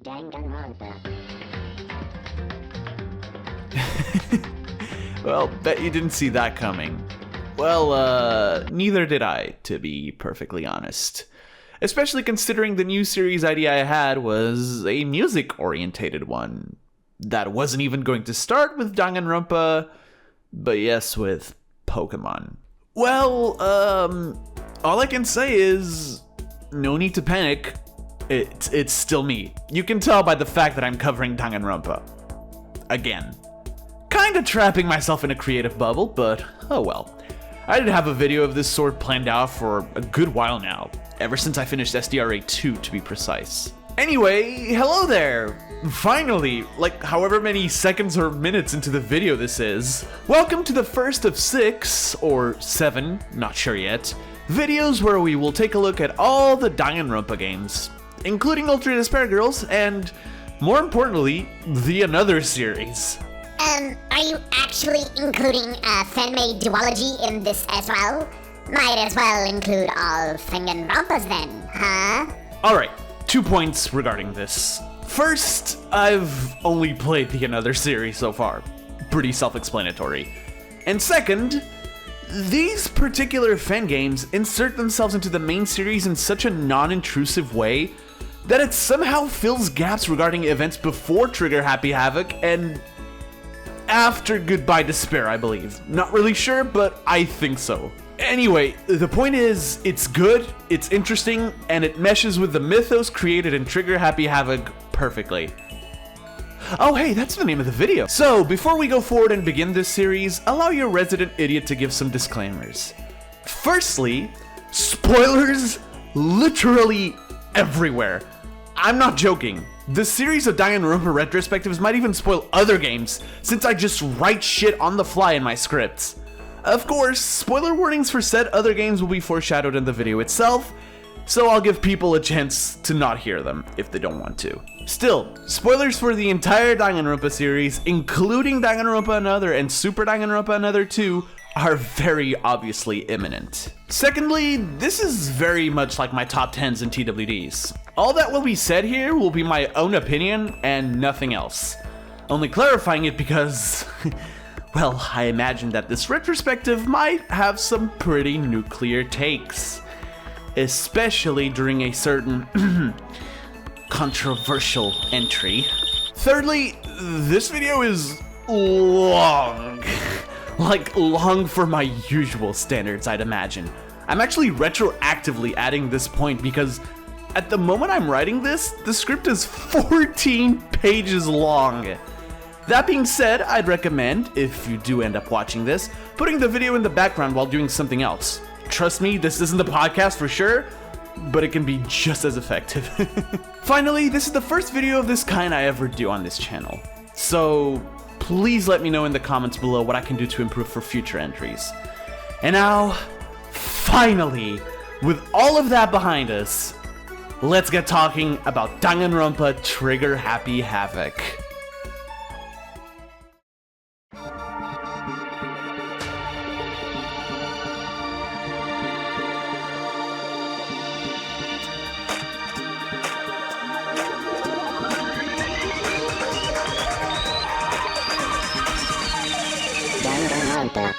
Danganronpa. Well, bet you didn't see that coming. Well, neither did I, to be perfectly honest. Especially considering the new series idea I had was a music-orientated one. That wasn't even going to start with Danganronpa, but yes, with Pokemon. Well, all I can say is, no need to panic. It's still me. You can tell by the fact that I'm covering Danganronpa. Again. Kinda trapping myself in a creative bubble, but oh well. I did have a video of this sort planned out for a good while now, ever since I finished SDRA 2 to be precise. Anyway, hello there! Finally, like however many seconds or minutes into the video this is, welcome to the first of 6, or 7, not sure yet, videos where we will take a look at all the Danganronpa games, including Ultra Despair Girls and, more importantly, the Another series. Are you actually including fan-made duology in this as well? Might as well include all Danganronpas then, huh? Alright, 2 points regarding this. First, I've only played the Another series so far. Pretty self-explanatory. And second, these particular fan games insert themselves into the main series in such a non-intrusive way that it somehow fills gaps regarding events before Trigger Happy Havoc and after Goodbye Despair, I believe. Not really sure, but I think so. Anyway, the point is, it's good, it's interesting, and it meshes with the mythos created in Trigger Happy Havoc perfectly. Oh hey, that's the name of the video. So, before we go forward and begin this series, allow your resident idiot to give some disclaimers. Firstly, spoilers literally everywhere. I'm not joking. The series of Danganronpa retrospectives might even spoil other games, since I just write shit on the fly in my scripts. Of course, spoiler warnings for said other games will be foreshadowed in the video itself, so I'll give people a chance to not hear them if they don't want to. Still, spoilers for the entire Danganronpa series, including Danganronpa Another and Super Danganronpa Another 2, are very obviously imminent. Secondly, this is very much like my top 10s and TWDs. All that will be said here will be my own opinion and nothing else. Only clarifying it because, well, I imagine that this retrospective might have some pretty nuclear takes. Especially during a certain controversial entry. Thirdly, this video is long. Like, long for my usual standards, I'd imagine. I'm actually retroactively adding this point because at the moment I'm writing this, the script is 14 pages long. That being said, I'd recommend, if you do end up watching this, putting the video in the background while doing something else. Trust me, this isn't the podcast for sure, but it can be just as effective. Finally, this is the first video of this kind I ever do on this channel. So, please let me know in the comments below what I can do to improve for future entries. And now, finally, with all of that behind us, let's get talking about Danganronpa Trigger Happy Havoc. Danganronpa.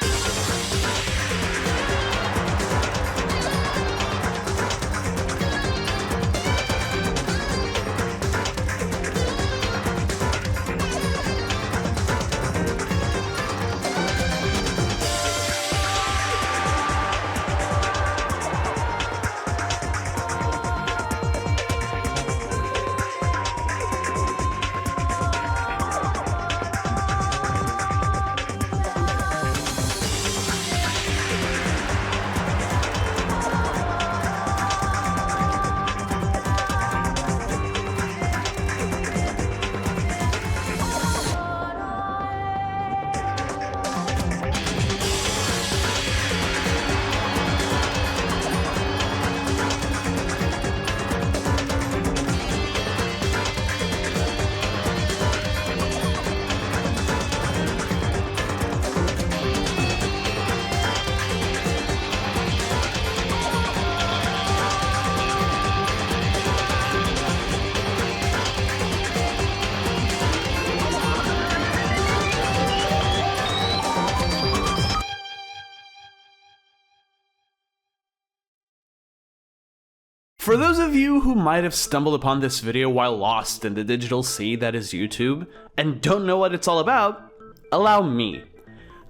For those of you who might have stumbled upon this video while lost in the digital sea that is YouTube, and don't know what it's all about, allow me.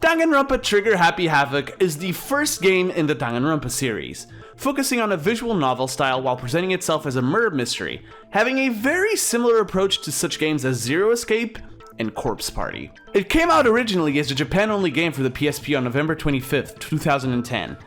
Danganronpa Trigger Happy Havoc is the first game in the Danganronpa series, focusing on a visual novel style while presenting itself as a murder mystery, having a very similar approach to such games as Zero Escape and Corpse Party. It came out originally as a Japan-only game for the PSP on November 25th, 2010,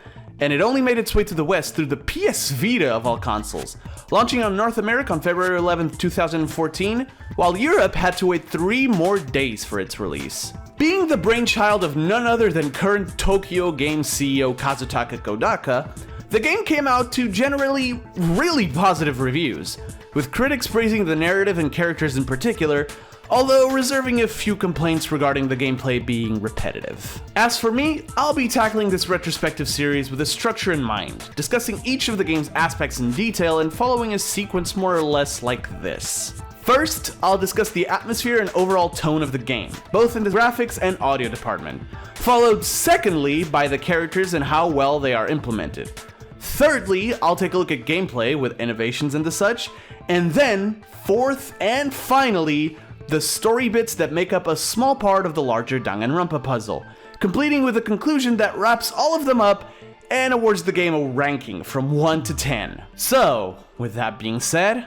and it only made its way to the West through the PS Vita of all consoles, launching on North America on February 11th, 2014, while Europe had to wait 3 more days for its release. Being the brainchild of none other than current Tokyo Game CEO Kazutaka Kodaka, the game came out to generally really positive reviews, with critics praising the narrative and characters in particular, although reserving a few complaints regarding the gameplay being repetitive. As for me, I'll be tackling this retrospective series with a structure in mind, discussing each of the game's aspects in detail and following a sequence more or less like this. First, I'll discuss the atmosphere and overall tone of the game, both in the graphics and audio department, followed secondly by the characters and how well they are implemented. Thirdly, I'll take a look at gameplay with innovations and the such, and then, fourth and finally, the story bits that make up a small part of the larger Danganronpa puzzle, completing with a conclusion that wraps all of them up and awards the game a ranking from 1 to 10. So, with that being said,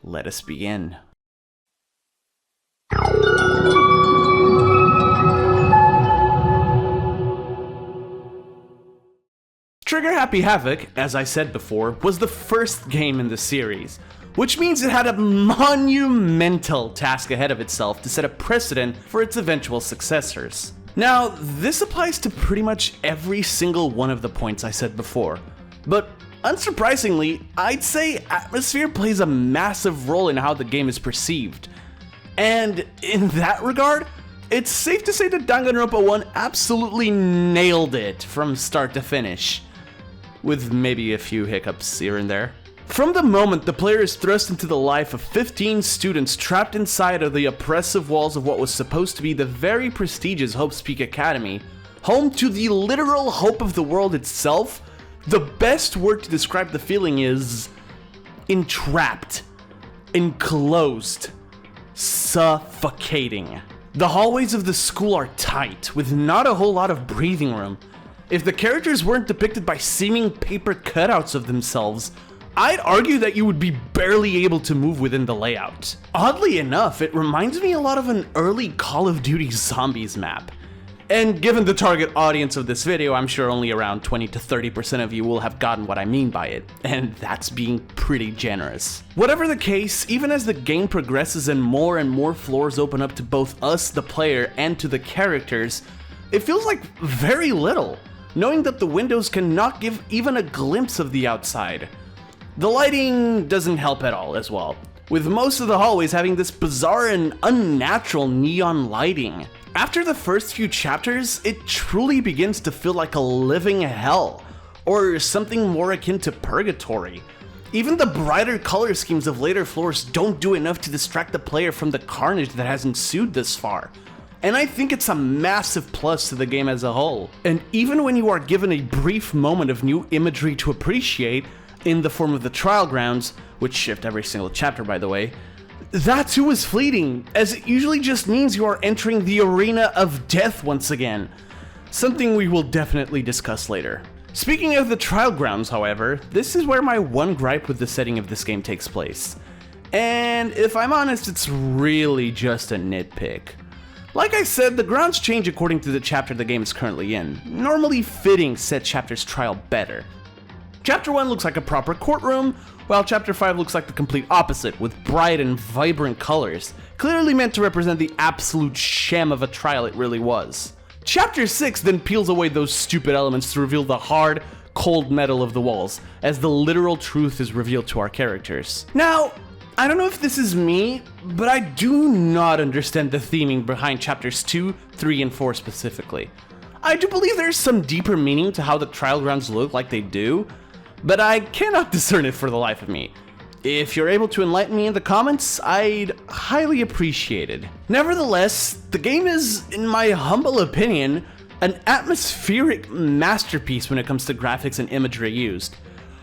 let us begin. Trigger Happy Havoc, as I said before, was the first game in the series, which means it had a monumental task ahead of itself to set a precedent for its eventual successors. Now, this applies to pretty much every single one of the points I said before, but unsurprisingly, I'd say atmosphere plays a massive role in how the game is perceived. And in that regard, it's safe to say that Danganronpa 1 absolutely nailed it from start to finish, with maybe a few hiccups here and there. From the moment the player is thrust into the life of 15 students trapped inside of the oppressive walls of what was supposed to be the very prestigious Hope's Peak Academy, home to the literal hope of the world itself, the best word to describe the feeling is entrapped, enclosed, suffocating. The hallways of the school are tight, with not a whole lot of breathing room. If the characters weren't depicted by seeming paper cutouts of themselves, I'd argue that you would be barely able to move within the layout. Oddly enough, it reminds me a lot of an early Call of Duty Zombies map. And given the target audience of this video, I'm sure only around 20 to 30% of you will have gotten what I mean by it, and that's being pretty generous. Whatever the case, even as the game progresses and more floors open up to both us, the player, and to the characters, it feels like very little, knowing that the windows cannot give even a glimpse of the outside. The lighting doesn't help at all as well, with most of the hallways having this bizarre and unnatural neon lighting. After the first few chapters, it truly begins to feel like a living hell, or something more akin to purgatory. Even the brighter color schemes of later floors don't do enough to distract the player from the carnage that has ensued this far. And I think it's a massive plus to the game as a whole. And even when you are given a brief moment of new imagery to appreciate, in the form of the trial grounds, which shift every single chapter by the way, that too is fleeting, as it usually just means you are entering the arena of death once again, something we will definitely discuss later. Speaking of the trial grounds, however, this is where my one gripe with the setting of this game takes place. And if I'm honest, it's really just a nitpick. Like I said, the grounds change according to the chapter the game is currently in, normally fitting said chapter's trial better. Chapter 1 looks like a proper courtroom, while Chapter 5 looks like the complete opposite, with bright and vibrant colors, clearly meant to represent the absolute sham of a trial it really was. Chapter 6 then peels away those stupid elements to reveal the hard, cold metal of the walls, as the literal truth is revealed to our characters. Now, I don't know if this is me, but I do not understand the theming behind Chapters 2, 3, and 4 specifically. I do believe there's some deeper meaning to how the trial grounds look like they do, but I cannot discern it for the life of me. If you're able to enlighten me in the comments, I'd highly appreciate it. Nevertheless, the game is, in my humble opinion, an atmospheric masterpiece when it comes to graphics and imagery used.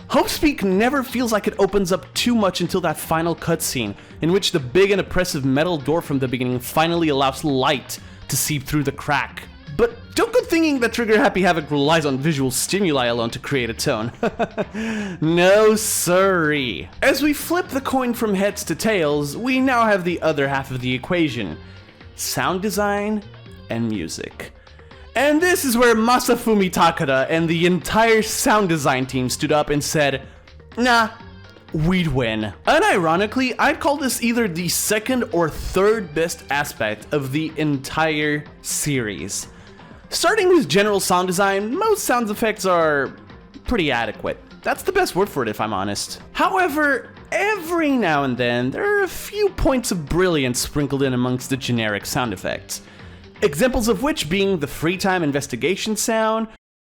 Hope's Peak never feels like it opens up too much until that final cutscene, in which the big and oppressive metal door from the beginning finally allows light to seep through the crack. But don't go thinking that Trigger Happy Havoc relies on visual stimuli alone to create a tone. No siree. As we flip the coin from heads to tails, we now have the other half of the equation: sound design and music. And this is where Masafumi Takada and the entire sound design team stood up and said, nah, we'd win. Unironically, I'd call this either the second or third best aspect of the entire series. Starting with general sound design, most sound effects are pretty adequate. That's the best word for it, if I'm honest. However, every now and then, there are a few points of brilliance sprinkled in amongst the generic sound effects. Examples of which being the free time investigation sound,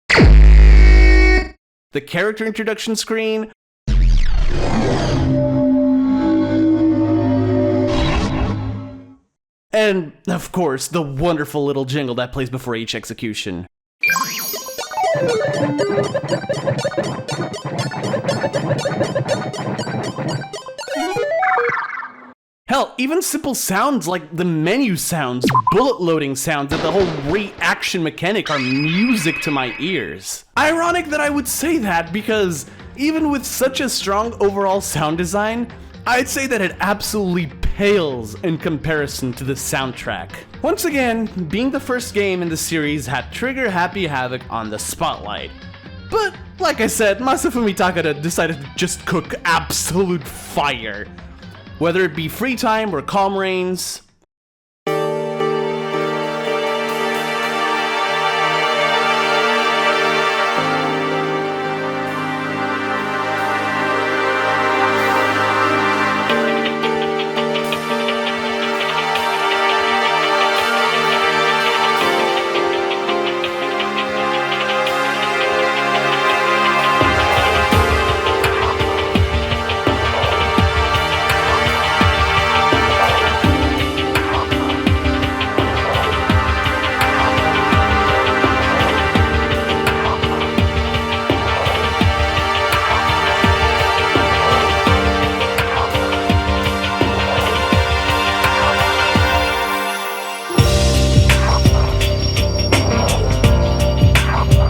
the character introduction screen, and, of course, the wonderful little jingle that plays before each execution. Hell, even simple sounds like the menu sounds, bullet loading sounds, and the whole reaction mechanic are music to my ears. Ironic that I would say that, because even with such a strong overall sound design, I'd say that it absolutely pales in comparison to the soundtrack. Once again, being the first game in the series had Trigger Happy Havoc on the spotlight. But, like I said, Masafumi Takada decided to just cook absolute fire. Whether it be free time or calm rains,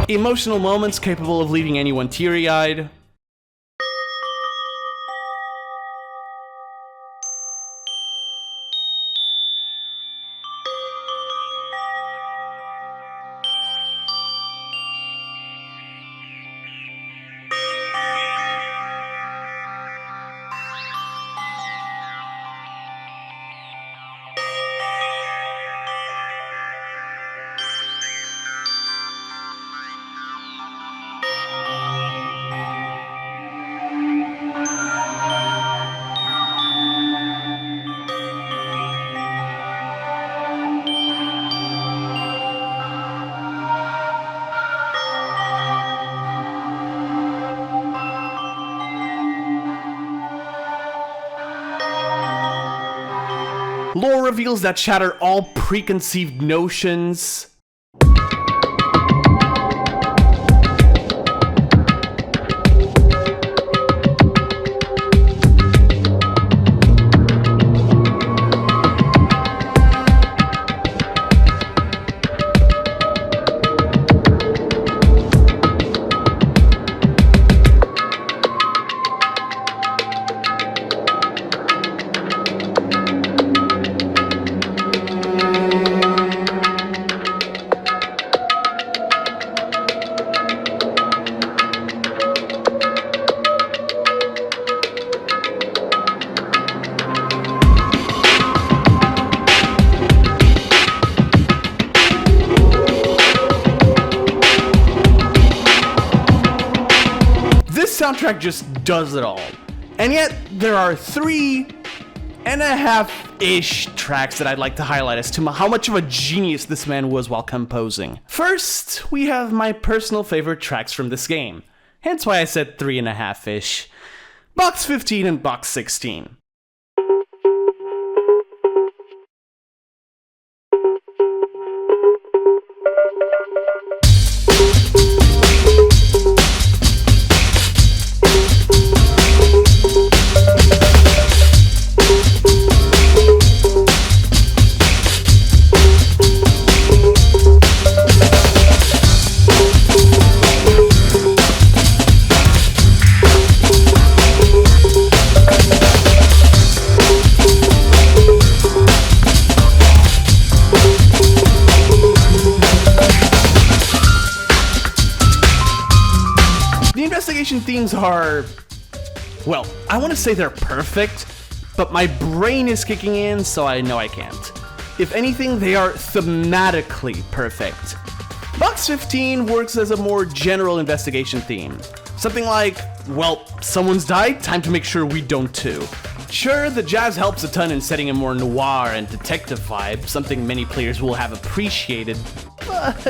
emotional moments capable of leaving anyone teary-eyed, lore reveals that shatter all preconceived notions. Soundtrack just does it all. And yet, there are 3.5-ish tracks that I'd like to highlight as to how much of a genius this man was while composing. First, we have my personal favorite tracks from this game. Hence why I said 3.5-ish. Box 15 and Box 16. themes are, well, I want to say they're perfect, but my brain is kicking in, so I know I can't. If anything, they are thematically perfect. Box 15 works as a more general investigation theme. Something like, well, someone's died, time to make sure we don't too. Sure, the jazz helps a ton in setting a more noir and detective vibe, something many players will have appreciated, but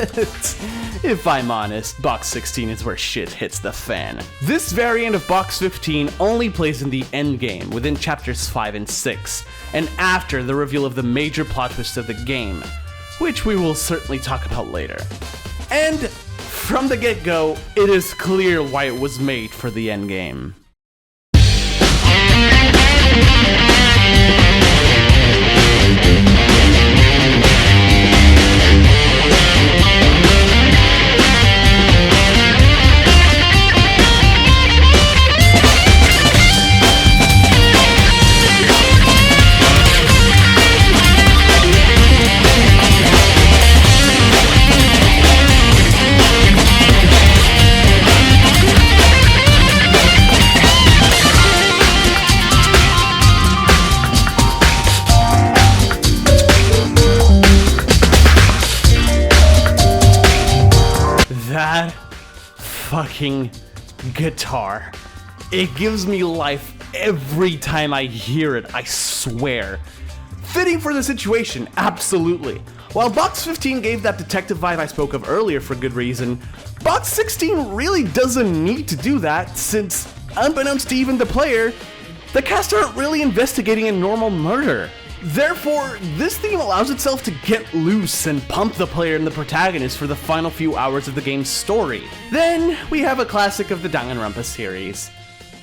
if I'm honest, Box 16 is where shit hits the fan. This variant of Box 15 only plays in the endgame, within chapters 5 and 6, and after the reveal of the major plot twist of the game, which we will certainly talk about later. And from the get-go, it is clear why it was made for the endgame. That fucking guitar. It gives me life every time I hear it, I swear. Fitting for the situation, absolutely. While Box 15 gave that detective vibe I spoke of earlier for good reason, Box 16 really doesn't need to do that, since, unbeknownst to even the player, the cast aren't really investigating a normal murder. Therefore, this theme allows itself to get loose and pump the player and the protagonist for the final few hours of the game's story. Then, we have a classic of the Danganronpa series,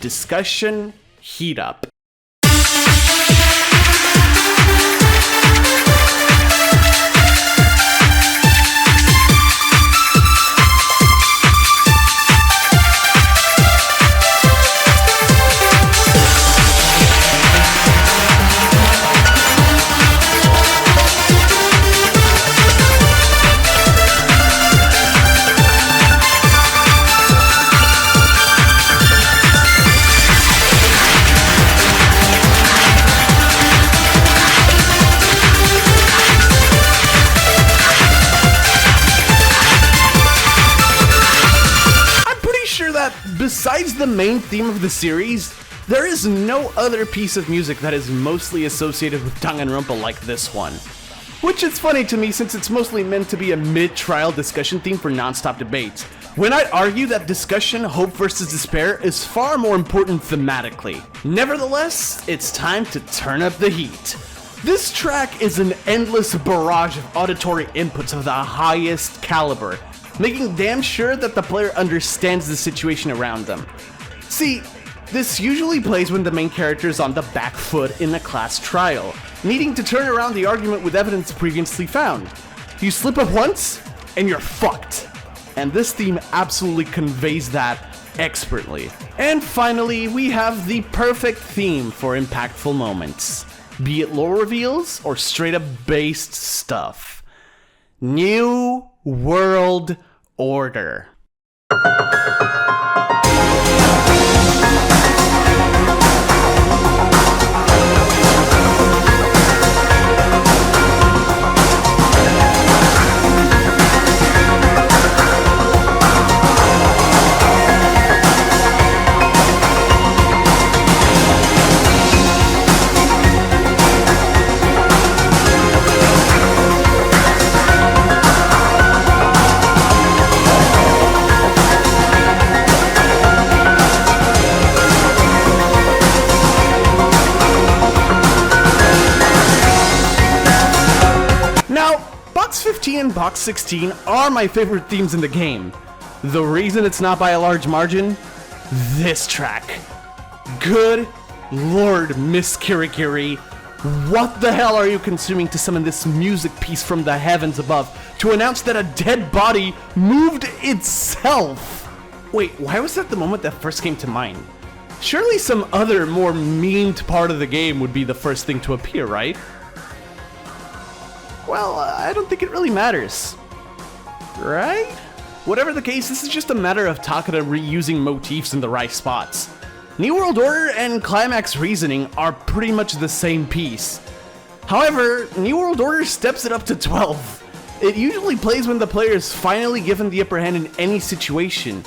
Discussion Heat Up. Besides the main theme of the series, there is no other piece of music that is mostly associated with Danganronpa like this one. Which is funny to me since it's mostly meant to be a mid-trial discussion theme for non-stop debates, when I'd argue that discussion, hope versus despair, is far more important thematically. Nevertheless, it's time to turn up the heat. This track is an endless barrage of auditory inputs of the highest caliber, making damn sure that the player understands the situation around them. See, this usually plays when the main character is on the back foot in a class trial, needing to turn around the argument with evidence previously found. You slip up once, and you're fucked. And this theme absolutely conveys that expertly. And finally, we have the perfect theme for impactful moments, be it lore reveals or straight up based stuff. New World Order. Box 15 and Box 16 are my favorite themes in the game. The reason it's not by a large margin? This track. Good Lord, Miss Kirikiri. What the hell are you consuming to summon this music piece from the heavens above to announce that a dead body moved itself? Wait, why was that the moment that first came to mind? Surely some other, more memed part of the game would be the first thing to appear, right? Well, I don't think it really matters. Right? Whatever the case, this is just a matter of Takada reusing motifs in the right spots. New World Order and Climax Reasoning are pretty much the same piece. However, New World Order steps it up to 12. It usually plays when the player is finally given the upper hand in any situation,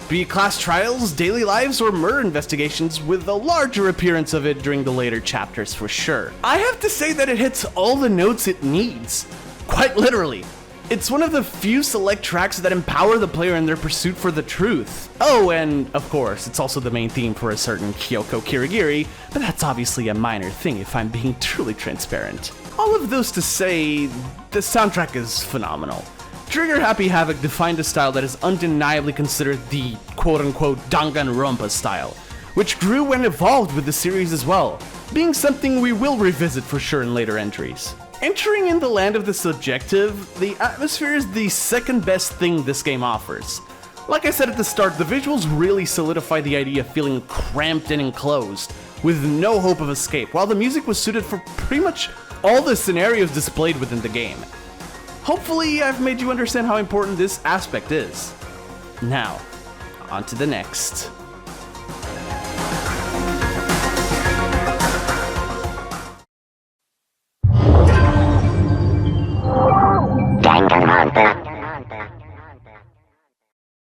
be it class trials, daily lives, or murder investigations, with a larger appearance of it during the later chapters for sure. I have to say that it hits all the notes it needs, quite literally. It's one of the few select tracks that empower the player in their pursuit for the truth. Oh, and of course, it's also the main theme for a certain Kyoko Kirigiri, but that's obviously a minor thing if I'm being truly transparent. All of those to say, the soundtrack is phenomenal. Trigger Happy Havoc defined a style that is undeniably considered the quote-unquote Danganronpa style, which grew and evolved with the series as well, being something we will revisit for sure in later entries. Entering in the land of the subjective, the atmosphere is the second best thing this game offers. Like I said at the start, the visuals really solidify the idea of feeling cramped and enclosed, with no hope of escape, while the music was suited for pretty much all the scenarios displayed within the game. Hopefully, I've made you understand how important this aspect is. Now, on to the next.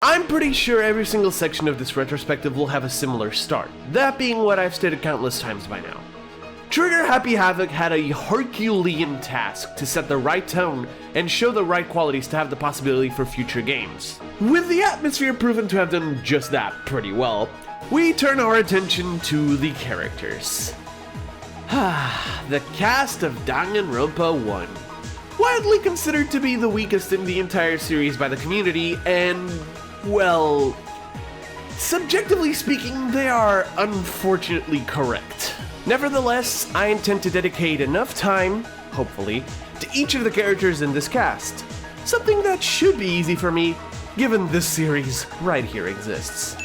I'm pretty sure every single section of this retrospective will have a similar start, that being what I've stated countless times by now. Trigger Happy Havoc had a Herculean task to set the right tone and show the right qualities to have the possibility for future games. With the atmosphere proven to have done just that pretty well, we turn our attention to the characters. The cast of Danganronpa 1. Widely considered to be the weakest in the entire series by the community, and, well, subjectively speaking, they are unfortunately correct. Nevertheless, I intend to dedicate enough time, hopefully, to each of the characters in this cast. Something that should be easy for me, given this series right here exists.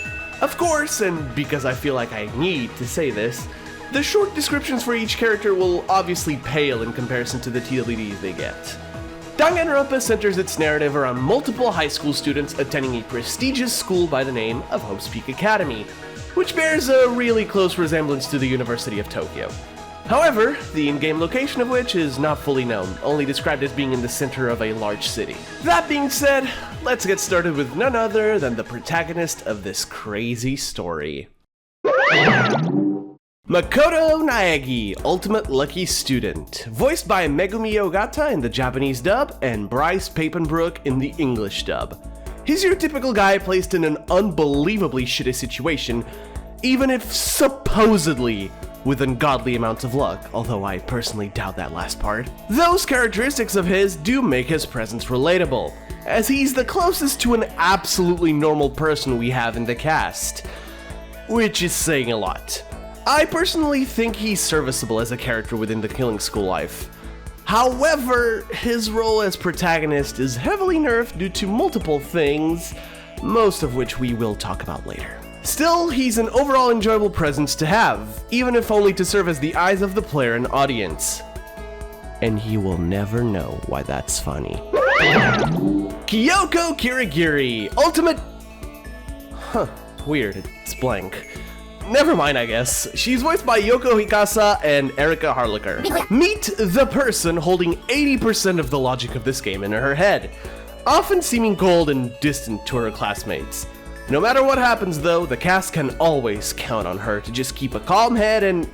Of course, and because I feel like I need to say this, the short descriptions for each character will obviously pale in comparison to the TLDs they get. Danganronpa centers its narrative around multiple high school students attending a prestigious school by the name of Hope's Peak Academy, which bears a really close resemblance to the University of Tokyo. However, the in-game location of which is not fully known, only described as being in the center of a large city. That being said, let's get started with none other than the protagonist of this crazy story. Makoto Naegi, Ultimate Lucky Student, voiced by Megumi Ogata in the Japanese dub and Bryce Papenbrook in the English dub. He's your typical guy placed in an unbelievably shitty situation, even if supposedly with ungodly amounts of luck, although I personally doubt that last part. Those characteristics of his do make his presence relatable, as he's the closest to an absolutely normal person we have in the cast, which is saying a lot. I personally think he's serviceable as a character within the Killing School life. However, his role as protagonist is heavily nerfed due to multiple things, most of which we will talk about later. Still, he's an overall enjoyable presence to have, even if only to serve as the eyes of the player and audience. And he will never know why that's funny. Kyoko Kirigiri, Ultimate... weird, it's blank. Never mind, I guess. She's voiced by Yoko Hikasa and Erika Harlicker. Meet the person holding 80% of the logic of this game in her head, often seeming cold and distant to her classmates. No matter what happens though, the cast can always count on her to just keep a calm head and,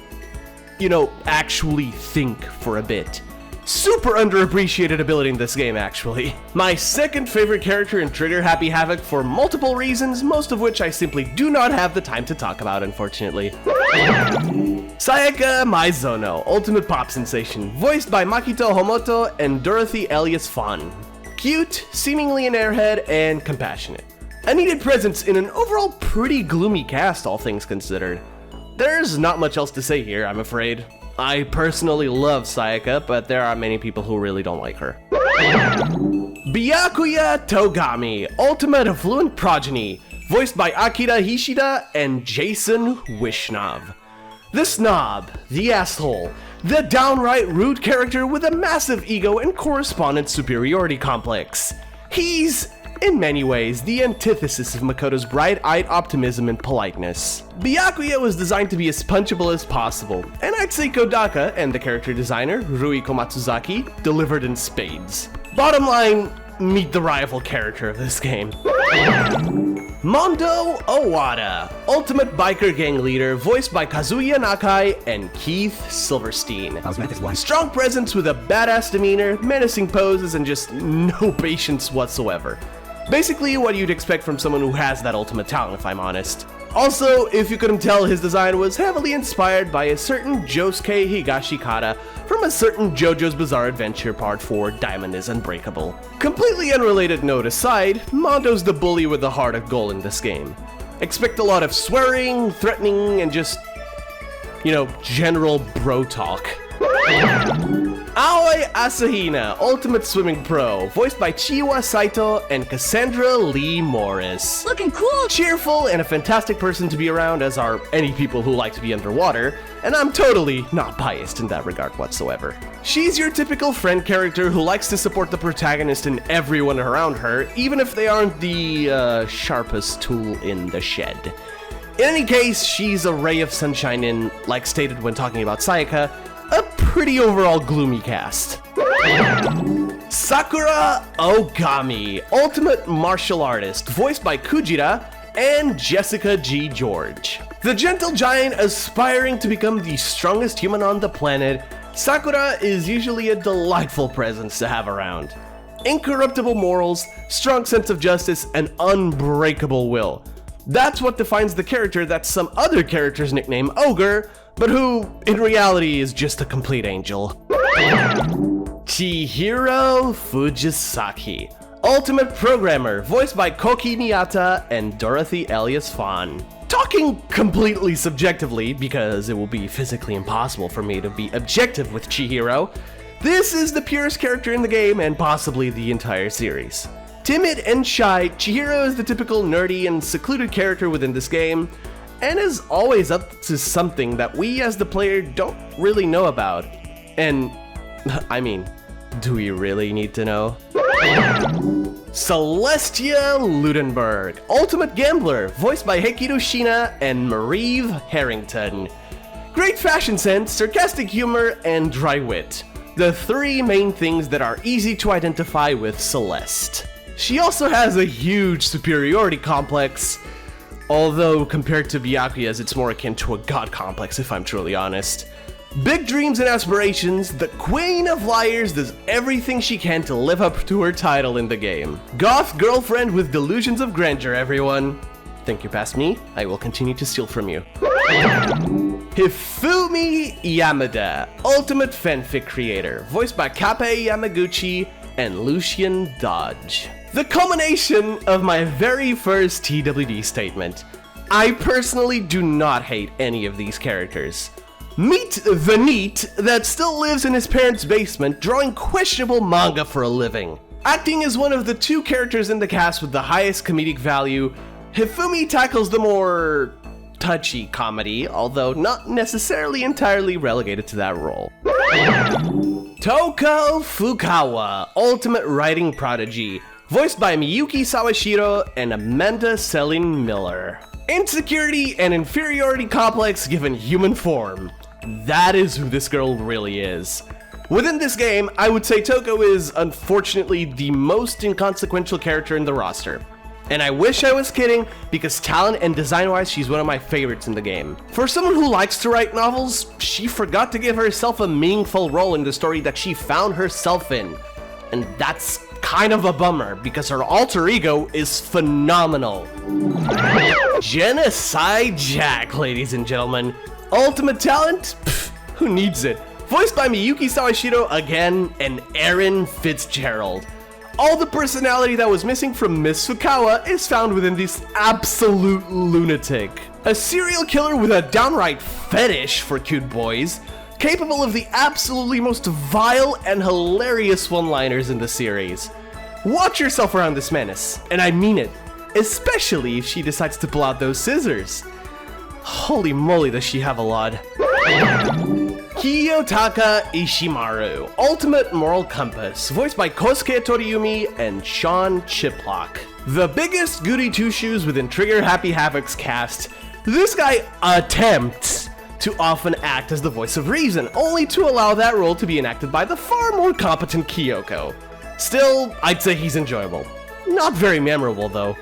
actually think for a bit. Super underappreciated ability in this game, actually. My second favorite character in Trigger Happy Havoc for multiple reasons, most of which I simply do not have the time to talk about, unfortunately. Sayaka Maizono, Ultimate Pop Sensation, voiced by Makito Homoto and Dorothy Elias Fon. Cute, seemingly an airhead, and compassionate. A needed presence in an overall pretty gloomy cast, all things considered. There's not much else to say here, I'm afraid. I personally love Sayaka, but there are many people who really don't like her. Byakuya Togami, Ultimate Affluent Progeny, voiced by Akira Hishida and Jason Wishnov. The snob, the asshole, the downright rude character with a massive ego and correspondent superiority complex. He's in many ways, the antithesis of Makoto's bright-eyed optimism and politeness. Byakuya was designed to be as punchable as possible, and I'd say Kodaka and the character designer, Ruiko Matsuzaki, delivered in spades. Bottom line, meet the rival character of this game. Mondo Owada, ultimate biker gang leader, voiced by Kazuya Nakai and Keith Silverstein. Strong presence with a badass demeanor, menacing poses, and just no patience whatsoever. Basically what you'd expect from someone who has that ultimate talent, if I'm honest. Also, if you couldn't tell, his design was heavily inspired by a certain Josuke Higashikata from a certain JoJo's Bizarre Adventure Part 4 Diamond is Unbreakable. Completely unrelated note aside, Mondo's the bully with the heart of gold in this game. Expect a lot of swearing, threatening, and just, general bro talk. Aoi Asahina, Ultimate Swimming Pro, voiced by Chiwa Saito and Cassandra Lee Morris. Looking cool! Cheerful and a fantastic person to be around, as are any people who like to be underwater, and I'm totally not biased in that regard whatsoever. She's your typical friend character who likes to support the protagonist and everyone around her, even if they aren't the sharpest tool in the shed. In any case, she's a ray of sunshine in, like stated when talking about Sayaka, a pretty overall gloomy cast. Sakura Ogami, ultimate martial artist, voiced by Kujira and Jessica G. George. The gentle giant aspiring to become the strongest human on the planet, Sakura is usually a delightful presence to have around. Incorruptible morals, strong sense of justice, and unbreakable will. That's what defines the character that some other characters nickname Ogre, but who, in reality, is just a complete angel. Chihiro Fujisaki, ultimate programmer, voiced by Koki Miyata and Dorothy Elias Fawn. Talking completely subjectively, because it will be physically impossible for me to be objective with Chihiro, this is the purest character in the game and possibly the entire series. Timid and shy, Chihiro is the typical nerdy and secluded character within this game, and is always up to something that we as the player don't really know about. And, I mean, do we really need to know? Celestia Ludenberg, ultimate gambler, voiced by Hekiru Shina and Marie Harrington. Great fashion sense, sarcastic humor, and dry wit. The three main things that are easy to identify with Celeste. She also has a huge superiority complex, although compared to Byakuya's, it's more akin to a god complex if I'm truly honest. Big dreams and aspirations, the Queen of Liars does everything she can to live up to her title in the game. Goth girlfriend with delusions of grandeur, everyone. Think you passed me? I will continue to steal from you. Hifumi Yamada, ultimate fanfic creator, voiced by Kappei Yamaguchi and Lucian Dodge. The culmination of my very first TWD statement. I personally do not hate any of these characters. Meet the NEET that still lives in his parents' basement drawing questionable manga for a living. Acting as one of the two characters in the cast with the highest comedic value, Hifumi tackles the more touchy comedy, although not necessarily entirely relegated to that role. Toko Fukawa, ultimate writing prodigy, voiced by Miyuki Sawashiro and Amanda Selin Miller. Insecurity and inferiority complex given human form. That is who this girl really is. Within this game, I would say Toko is unfortunately the most inconsequential character in the roster. And I wish I was kidding, because talent and design-wise, she's one of my favorites in the game. For someone who likes to write novels, she forgot to give herself a meaningful role in the story that she found herself in. And that's kind of a bummer, because her alter ego is phenomenal. Genocide Jack, ladies and gentlemen. Ultimate talent? Pfft, who needs it? Voiced by Miyuki Sawashiro again and Aaron Fitzgerald. All the personality that was missing from Miss Fukawa is found within this absolute lunatic. A serial killer with a downright fetish for cute boys, capable of the absolutely most vile and hilarious one-liners in the series. Watch yourself around this menace, and I mean it, especially if she decides to pull out those scissors. Holy moly, does she have a lot. Kiyotaka Ishimaru, Ultimate Moral Compass, voiced by Kosuke Toriumi and Sean Chiplock. The biggest goody two-shoes within Trigger Happy Havoc's cast, this guy attempts to often act as the voice of reason, only to allow that role to be enacted by the far more competent Kyoko. Still, I'd say he's enjoyable. Not very memorable, though.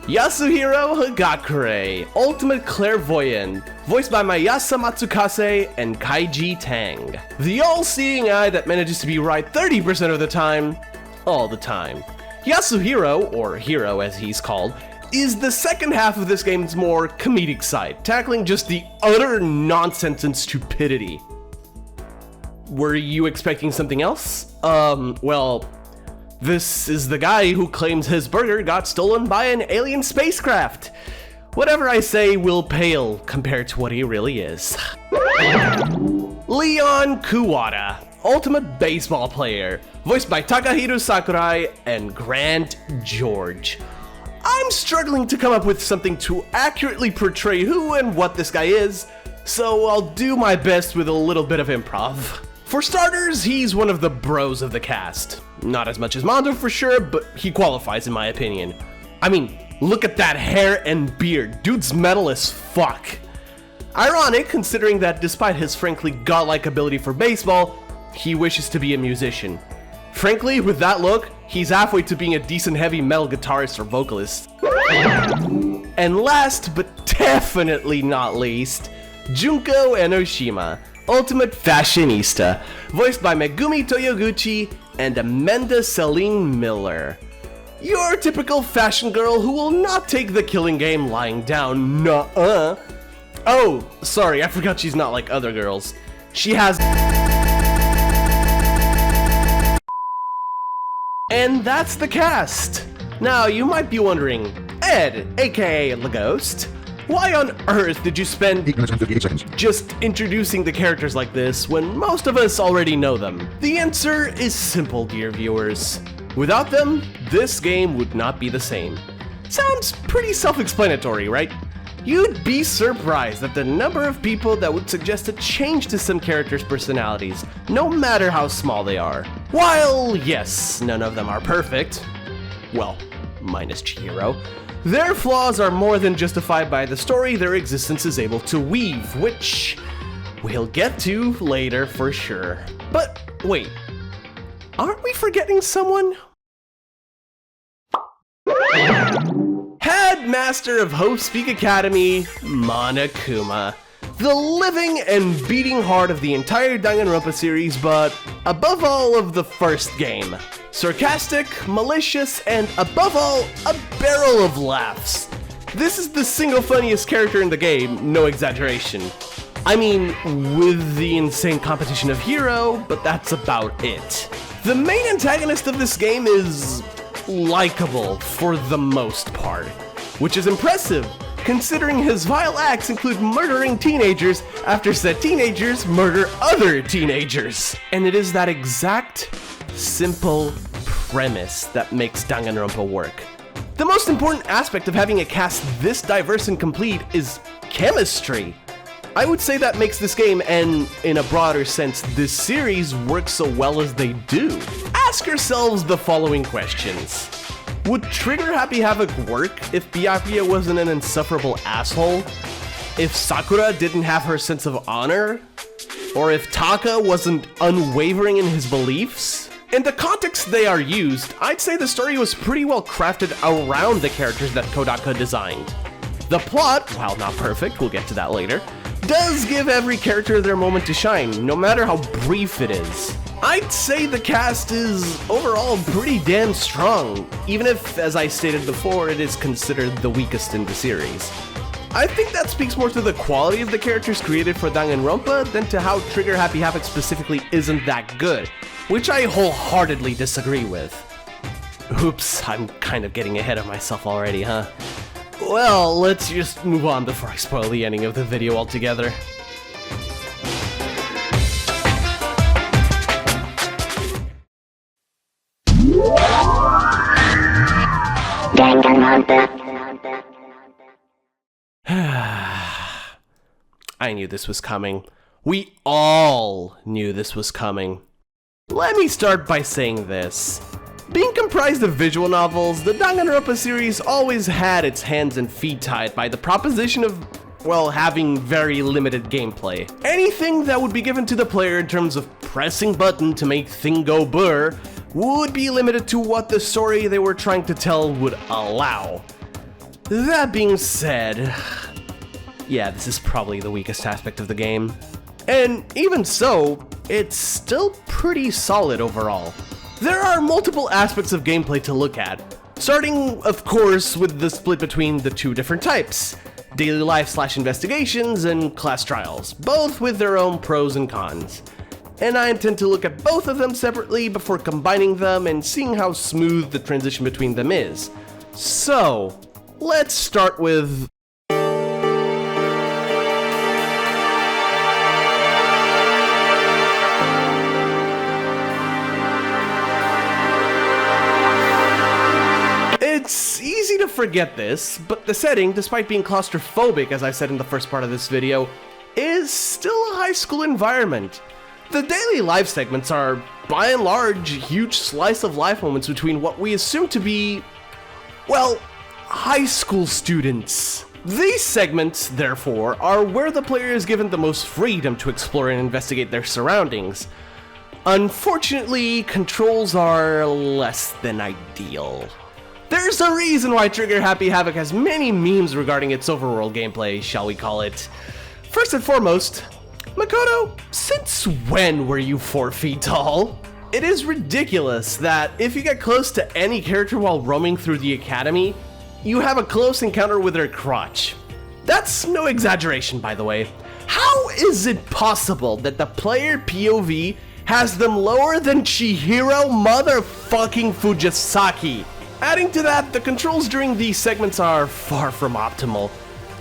Yasuhiro Hagakure, Ultimate Clairvoyant, voiced by Mayasa Matsukase and Kaiji Tang. The all-seeing eye that manages to be right 30% of the time, all the time. Yasuhiro, or Hiro as he's called, is the second half of this game's more comedic side, tackling just the utter nonsense and stupidity. Were you expecting something else? Well, this is the guy who claims his burger got stolen by an alien spacecraft. Whatever I say will pale compared to what he really is. Leon Kuwata, Ultimate Baseball Player, voiced by Takahiro Sakurai and Grant George. I'm struggling to come up with something to accurately portray who and what this guy is, so I'll do my best with a little bit of improv. For starters, he's one of the bros of the cast. Not as much as Mondo for sure, but he qualifies in my opinion. I mean, look at that hair and beard, dude's metal as fuck. Ironic, considering that despite his frankly godlike ability for baseball, he wishes to be a musician. Frankly, with that look, he's halfway to being a decent heavy metal guitarist or vocalist. And last, but definitely not least, Junko Enoshima, Ultimate Fashionista, voiced by Megumi Toyoguchi and Amanda Celine Miller. Your typical fashion girl who will not take the killing game lying down, nuh-uh. Oh, sorry, I forgot she's not like other girls. She has... And that's the cast! Now, you might be wondering, Ed, aka Laghost, why on earth did you spend 8 minutes and 58 seconds. just introducing the characters like this when most of us already know them? The answer is simple, dear viewers. Without them, this game would not be the same. Sounds pretty self-explanatory, right? You'd be surprised at the number of people that would suggest a change to some characters' personalities, no matter how small they are. While, yes, none of them are perfect, well, minus Chihiro, their flaws are more than justified by the story their existence is able to weave, which we'll get to later for sure. But wait, aren't we forgetting someone? Headmaster of Hope Speak Academy, Monokuma. The living and beating heart of the entire Danganronpa series, but above all of the first game. Sarcastic, malicious, and above all, a barrel of laughs. This is the single funniest character in the game, no exaggeration. I mean, with the insane competition of Hero, but that's about it. The main antagonist of this game is likable for the most part, which is impressive, considering his vile acts include murdering teenagers after said teenagers murder other teenagers. And it is that exact, simple premise that makes Danganronpa work. The most important aspect of having a cast this diverse and complete is chemistry. I would say that makes this game, and in a broader sense, this series, work so well as they do. Ask yourselves the following questions. Would Trigger Happy Havoc work if Byakuya wasn't an insufferable asshole? If Sakura didn't have her sense of honor? Or if Taka wasn't unwavering in his beliefs? In the context they are used, I'd say the story was pretty well crafted around the characters that Kodaka designed. The plot, while not perfect, we'll get to that later, does give every character their moment to shine, no matter how brief it is. I'd say the cast is overall pretty damn strong, even if, as I stated before, it is considered the weakest in the series. I think that speaks more to the quality of the characters created for Danganronpa than to how Trigger Happy Havoc specifically isn't that good, which I wholeheartedly disagree with. Oops, I'm kind of getting ahead of myself already, huh? Well, let's just move on before I spoil the ending of the video altogether. I knew this was coming. We all knew this was coming. Let me start by saying this. Being comprised of visual novels, the Danganronpa series always had its hands and feet tied by the proposition of, well, having very limited gameplay. Anything that would be given to the player in terms of pressing button to make thing go burr would be limited to what the story they were trying to tell would allow. That being said, yeah, this is probably the weakest aspect of the game. And even so, it's still pretty solid overall. There are multiple aspects of gameplay to look at, starting, of course, with the split between the two different types, daily life/investigations and class trials, both with their own pros and cons. And I intend to look at both of them separately before combining them and seeing how smooth the transition between them is. So, let's start with... It's easy to forget this, but the setting, despite being claustrophobic as I said in the first part of this video, is still a high school environment. The daily life segments are, by and large, huge slice of life moments between what we assume to be, well, high school students. These segments, therefore, are where the player is given the most freedom to explore and investigate their surroundings. Unfortunately, controls are less than ideal. There's a reason why Trigger Happy Havoc has many memes regarding its overworld gameplay, shall we call it. First and foremost, Makoto, since when were you 4 feet tall? It is ridiculous that if you get close to any character while roaming through the academy, you have a close encounter with their crotch. That's no exaggeration, by the way. How is it possible that the player POV has them lower than Chihiro motherfucking Fujisaki? Adding to that, the controls during these segments are far from optimal.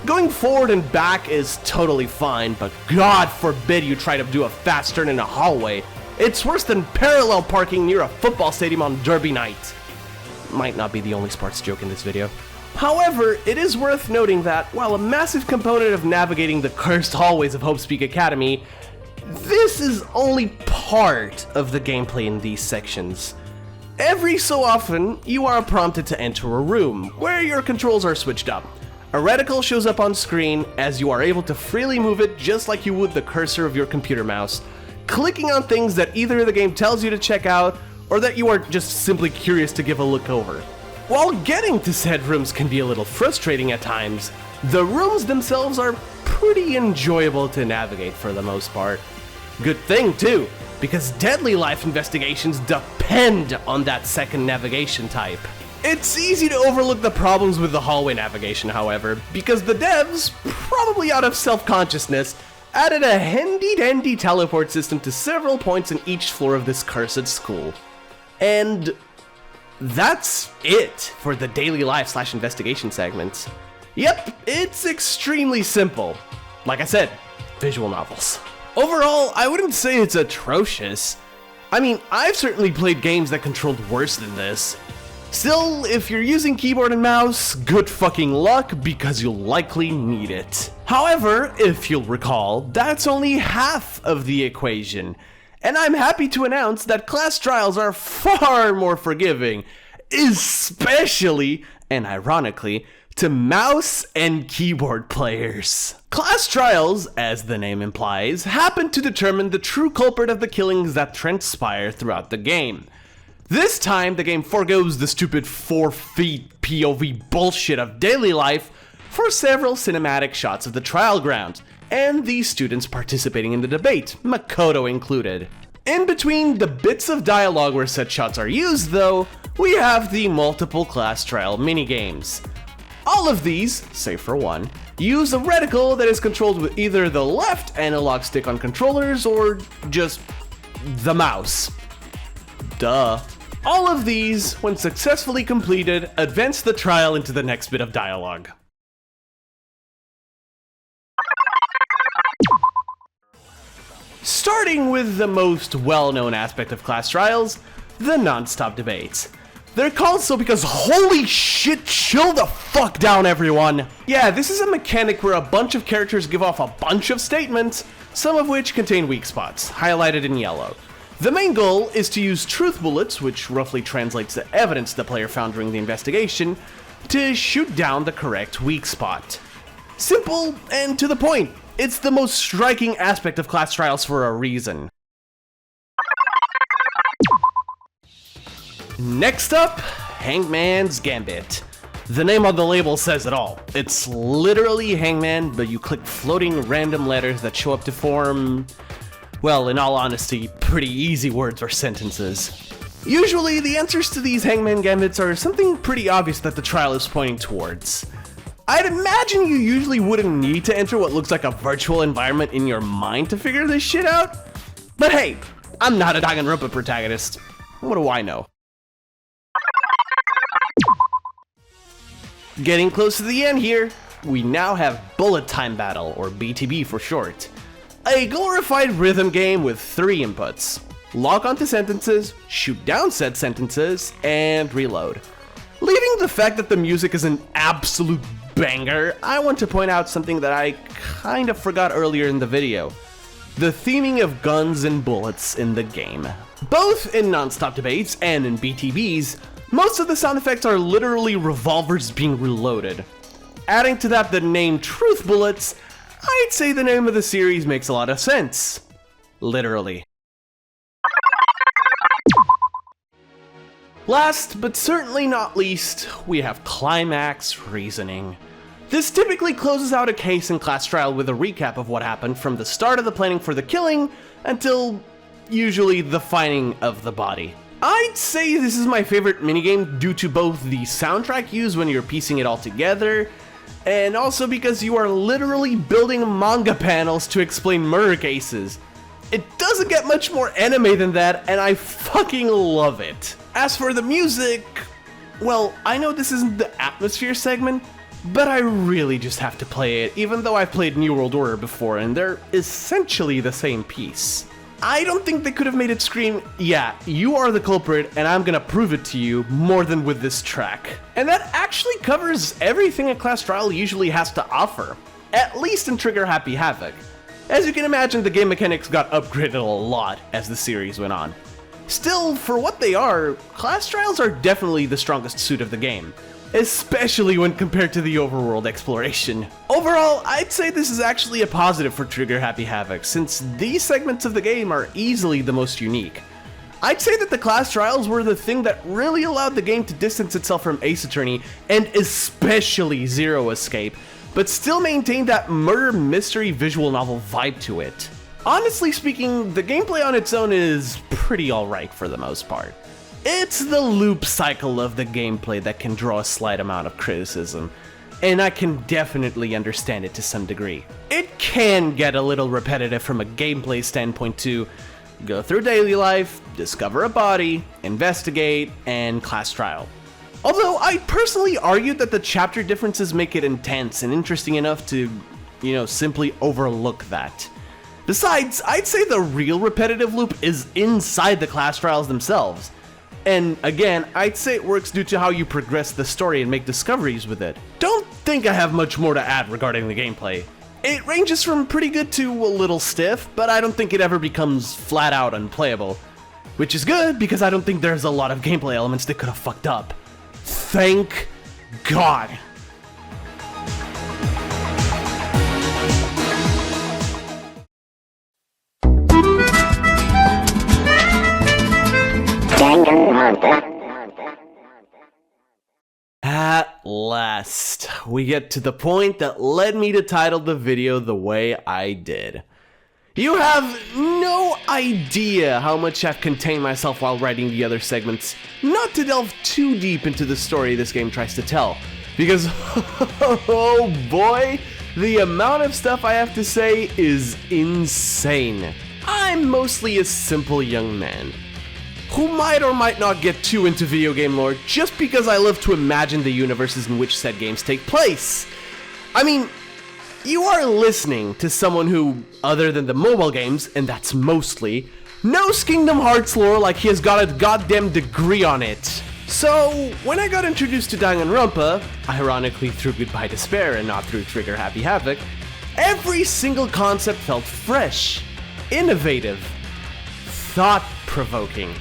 Going forward and back is totally fine, but God forbid you try to do a fast turn in a hallway. It's worse than parallel parking near a football stadium on Derby night. Might not be the only sports joke in this video. However, it is worth noting that, while a massive component of navigating the cursed hallways of Hope's Peak Academy, this is only part of the gameplay in these sections. Every so often, you are prompted to enter a room, where your controls are switched up. A reticle shows up on screen, as you are able to freely move it just like you would the cursor of your computer mouse, clicking on things that either the game tells you to check out, or that you are just simply curious to give a look over. While getting to said rooms can be a little frustrating at times, the rooms themselves are pretty enjoyable to navigate for the most part. Good thing too, because deadly life investigations depend on that second navigation type. It's easy to overlook the problems with the hallway navigation, however, because the devs, probably out of self-consciousness, added a handy-dandy teleport system to several points in each floor of this cursed school. And that's it for the daily life/investigation segments. Yep, it's extremely simple. Like I said, visual novels. Overall, I wouldn't say it's atrocious. I mean, I've certainly played games that controlled worse than this. Still, if you're using keyboard and mouse, good fucking luck, because you'll likely need it. However, if you'll recall, that's only half of the equation. And I'm happy to announce that class trials are far more forgiving, especially, and ironically, to mouse and keyboard players. Class trials, as the name implies, happen to determine the true culprit of the killings that transpire throughout the game. This time, the game forgoes the stupid 4 feet POV bullshit of daily life for several cinematic shots of the trial grounds, and the students participating in the debate, Makoto included. In between the bits of dialogue where such shots are used, though, we have the multiple class trial minigames. All of these, save for one, use a reticle that is controlled with either the left analog stick on controllers or just the mouse. Duh. All of these, when successfully completed, advance the trial into the next bit of dialogue. Starting with the most well-known aspect of class trials, the non-stop debates. They're called so because holy shit, chill the fuck down everyone! Yeah, this is a mechanic where a bunch of characters give off a bunch of statements, some of which contain weak spots, highlighted in yellow. The main goal is to use truth bullets, which roughly translates to evidence the player found during the investigation, to shoot down the correct weak spot. Simple and to the point. It's the most striking aspect of class trials for a reason. Next up, Hangman's Gambit. The name on the label says it all. It's literally Hangman, but you click floating random letters that show up to form, well, in all honesty, pretty easy words or sentences. Usually, the answers to these Hangman Gambits are something pretty obvious that the trial is pointing towards. I'd imagine you usually wouldn't need to enter what looks like a virtual environment in your mind to figure this shit out. But hey, I'm not a Danganronpa protagonist. What do I know? Getting close to the end here, we now have Bullet Time Battle, or BTB for short. A glorified rhythm game with 3 inputs. Lock onto sentences, shoot down said sentences, and reload. Leaving the fact that the music is an absolute banger, I want to point out something that I kind of forgot earlier in the video. The theming of guns and bullets in the game. Both in non-stop debates and in BTBs, most of the sound effects are literally revolvers being reloaded. Adding to that the name Truth Bullets, I'd say the name of the series makes a lot of sense. Literally. Last, but certainly not least, we have Climax Reasoning. This typically closes out a case in class trial with a recap of what happened from the start of the planning for the killing until, usually, the finding of the body. I'd say this is my favorite minigame due to both the soundtrack used when you're piecing it all together, and also because you are literally building manga panels to explain murder cases. It doesn't get much more anime than that, and I fucking love it. As for the music, well, I know this isn't the atmosphere segment, but I really just have to play it, even though I've played New World Order before, and they're essentially the same piece. I don't think they could have made it scream, yeah, you are the culprit and I'm gonna prove it to you, more than with this track. And that actually covers everything a class trial usually has to offer, at least in Trigger Happy Havoc. As you can imagine, the game mechanics got upgraded a lot as the series went on. Still, for what they are, class trials are definitely the strongest suit of the game, especially when compared to the overworld exploration. Overall, I'd say this is actually a positive for Trigger Happy Havoc, since these segments of the game are easily the most unique. I'd say that the class trials were the thing that really allowed the game to distance itself from Ace Attorney, and especially Zero Escape, but still maintain that murder mystery visual novel vibe to it. Honestly speaking, the gameplay on its own is pretty alright for the most part. It's the loop cycle of the gameplay that can draw a slight amount of criticism, and I can definitely understand it to some degree. It can get a little repetitive from a gameplay standpoint to go through daily life, discover a body, investigate, and class trial. Although I personally argued that the chapter differences make it intense and interesting enough to, simply overlook that. Besides, I'd say the real repetitive loop is inside the class trials themselves. And again, I'd say it works due to how you progress the story and make discoveries with it. Don't think I have much more to add regarding the gameplay. It ranges from pretty good to a little stiff, but I don't think it ever becomes flat out unplayable. Which is good, because I don't think there's a lot of gameplay elements that could have fucked up. Thank God. At last, we get to the point that led me to title the video the way I did. You have no idea how much I've contained myself while writing the other segments, not to delve too deep into the story this game tries to tell, because oh boy, the amount of stuff I have to say is insane. I'm mostly a simple young man who might or might not get too into video game lore just because I love to imagine the universes in which said games take place. I mean, you are listening to someone who, other than the mobile games, and that's mostly, knows Kingdom Hearts lore like he has got a goddamn degree on it. So, when I got introduced to Danganronpa, ironically through Goodbye Despair and not through Trigger Happy Havoc, every single concept felt fresh, innovative, thought-provoking.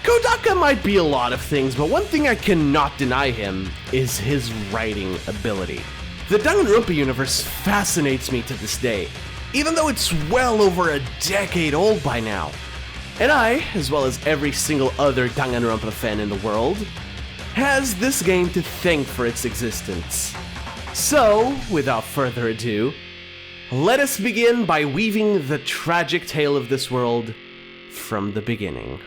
Kodaka might be a lot of things, but one thing I cannot deny him is his writing ability. The Danganronpa universe fascinates me to this day, even though it's well over a decade old by now. And I, as well as every single other Danganronpa fan in the world, has this game to thank for its existence. So, without further ado, let us begin by weaving the tragic tale of this world from the beginning.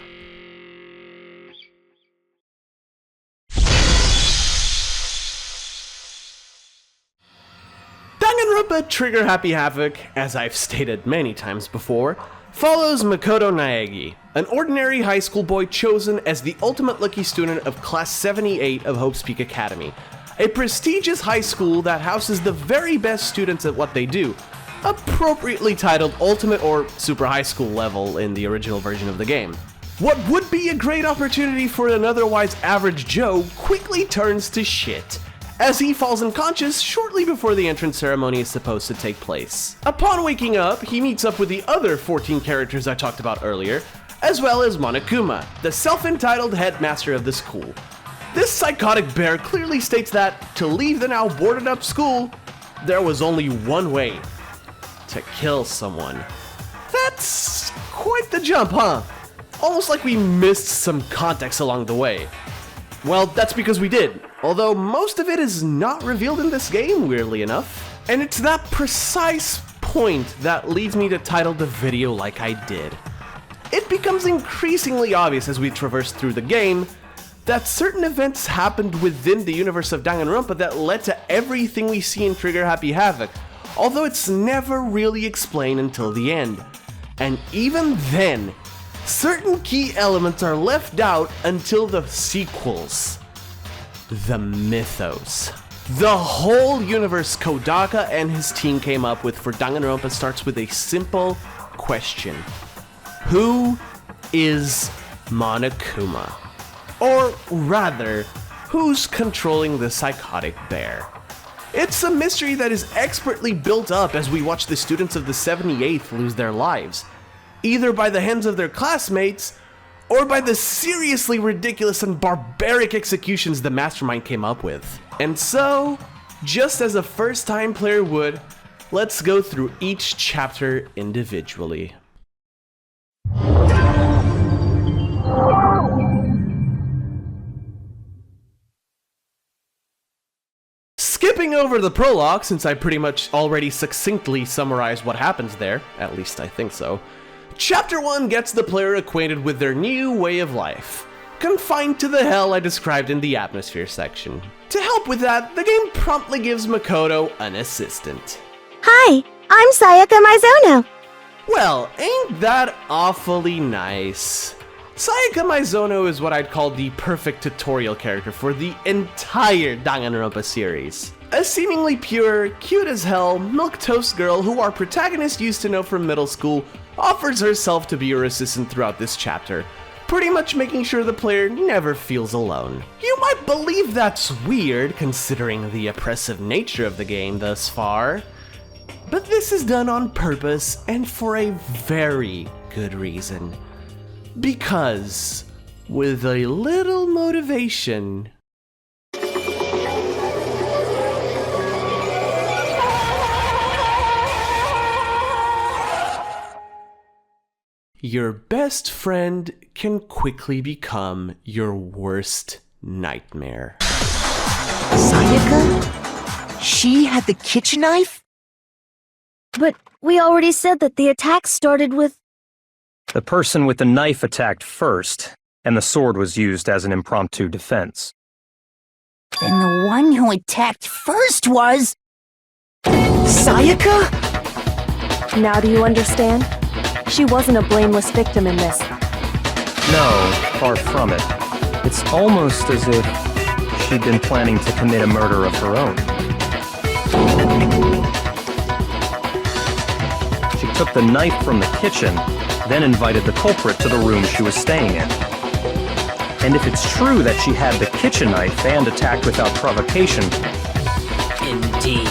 Danganronpa Trigger Happy Havoc, as I've stated many times before, follows Makoto Naegi, an ordinary high school boy chosen as the ultimate lucky student of Class 78 of Hope's Peak Academy, a prestigious high school that houses the very best students at what they do, appropriately titled Ultimate or Super High School level in the original version of the game. What would be a great opportunity for an otherwise average Joe quickly turns to shit, as he falls unconscious shortly before the entrance ceremony is supposed to take place. Upon waking up, he meets up with the other 14 characters I talked about earlier, as well as Monokuma, the self-entitled headmaster of the school. This psychotic bear clearly states that, to leave the now boarded up school, there was only one way: to kill someone. That's quite the jump, huh? Almost like we missed some context along the way. Well, that's because we did, although most of it is not revealed in this game, weirdly enough. And it's that precise point that leads me to title the video like I did. It becomes increasingly obvious as we traverse through the game that certain events happened within the universe of Danganronpa that led to everything we see in Trigger Happy Havoc, although it's never really explained until the end. And even then, certain key elements are left out until the sequels. The Mythos. The whole universe Kodaka and his team came up with for Danganronpa starts with a simple question. Who is Monokuma? Or rather, who's controlling the psychotic bear? It's a mystery that is expertly built up as we watch the students of the 78th lose their lives, either by the hands of their classmates, or by the seriously ridiculous and barbaric executions the mastermind came up with. And so, just as a first-time player would, let's go through each chapter individually. Skipping over the prologue, since I pretty much already succinctly summarized what happens there, at least I think so, Chapter 1 gets the player acquainted with their new way of life, confined to the hell I described in the atmosphere section. To help with that, the game promptly gives Makoto an assistant. Hi, I'm Sayaka Mizono. Well, ain't that awfully nice? Sayaka Mizono is what I'd call the perfect tutorial character for the entire Danganronpa series. A seemingly pure, cute as hell, milquetoast girl who our protagonist used to know from middle school offers herself to be your assistant throughout this chapter, pretty much making sure the player never feels alone. You might believe that's weird considering the oppressive nature of the game thus far, but this is done on purpose and for a very good reason. Because, with a little motivation, your best friend can quickly become your worst nightmare. Sayaka? She had the kitchen knife? But we already said that the attack started with... The person with the knife attacked first, and the sword was used as an impromptu defense. Then the one who attacked first was... Sayaka? Now do you understand? She wasn't a blameless victim in this. No, far from it. It's almost as if she'd been planning to commit a murder of her own. She took the knife from the kitchen, then invited the culprit to the room she was staying in. And if it's true that she had the kitchen knife and attacked without provocation, Indeed.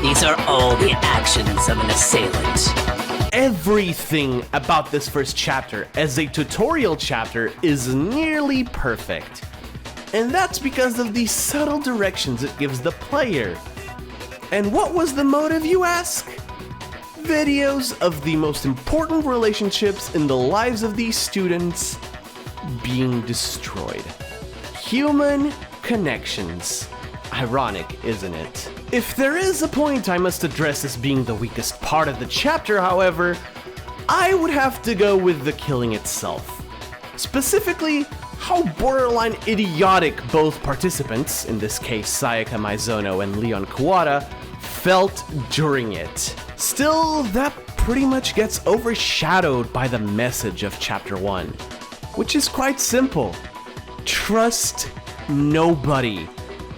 These are all the actions of an assailant. Everything about this first chapter as a tutorial chapter is nearly perfect. And that's because of the subtle directions it gives the player. And what was the motive, you ask? Videos of the most important relationships in the lives of these students being destroyed. Human connections. Ironic, isn't it? If there is a point I must address as being the weakest part of the chapter, however, I would have to go with the killing itself. Specifically, how borderline idiotic both participants, in this case Sayaka Maizono and Leon Kawada, felt during it. Still, that pretty much gets overshadowed by the message of Chapter 1, which is quite simple. Trust nobody.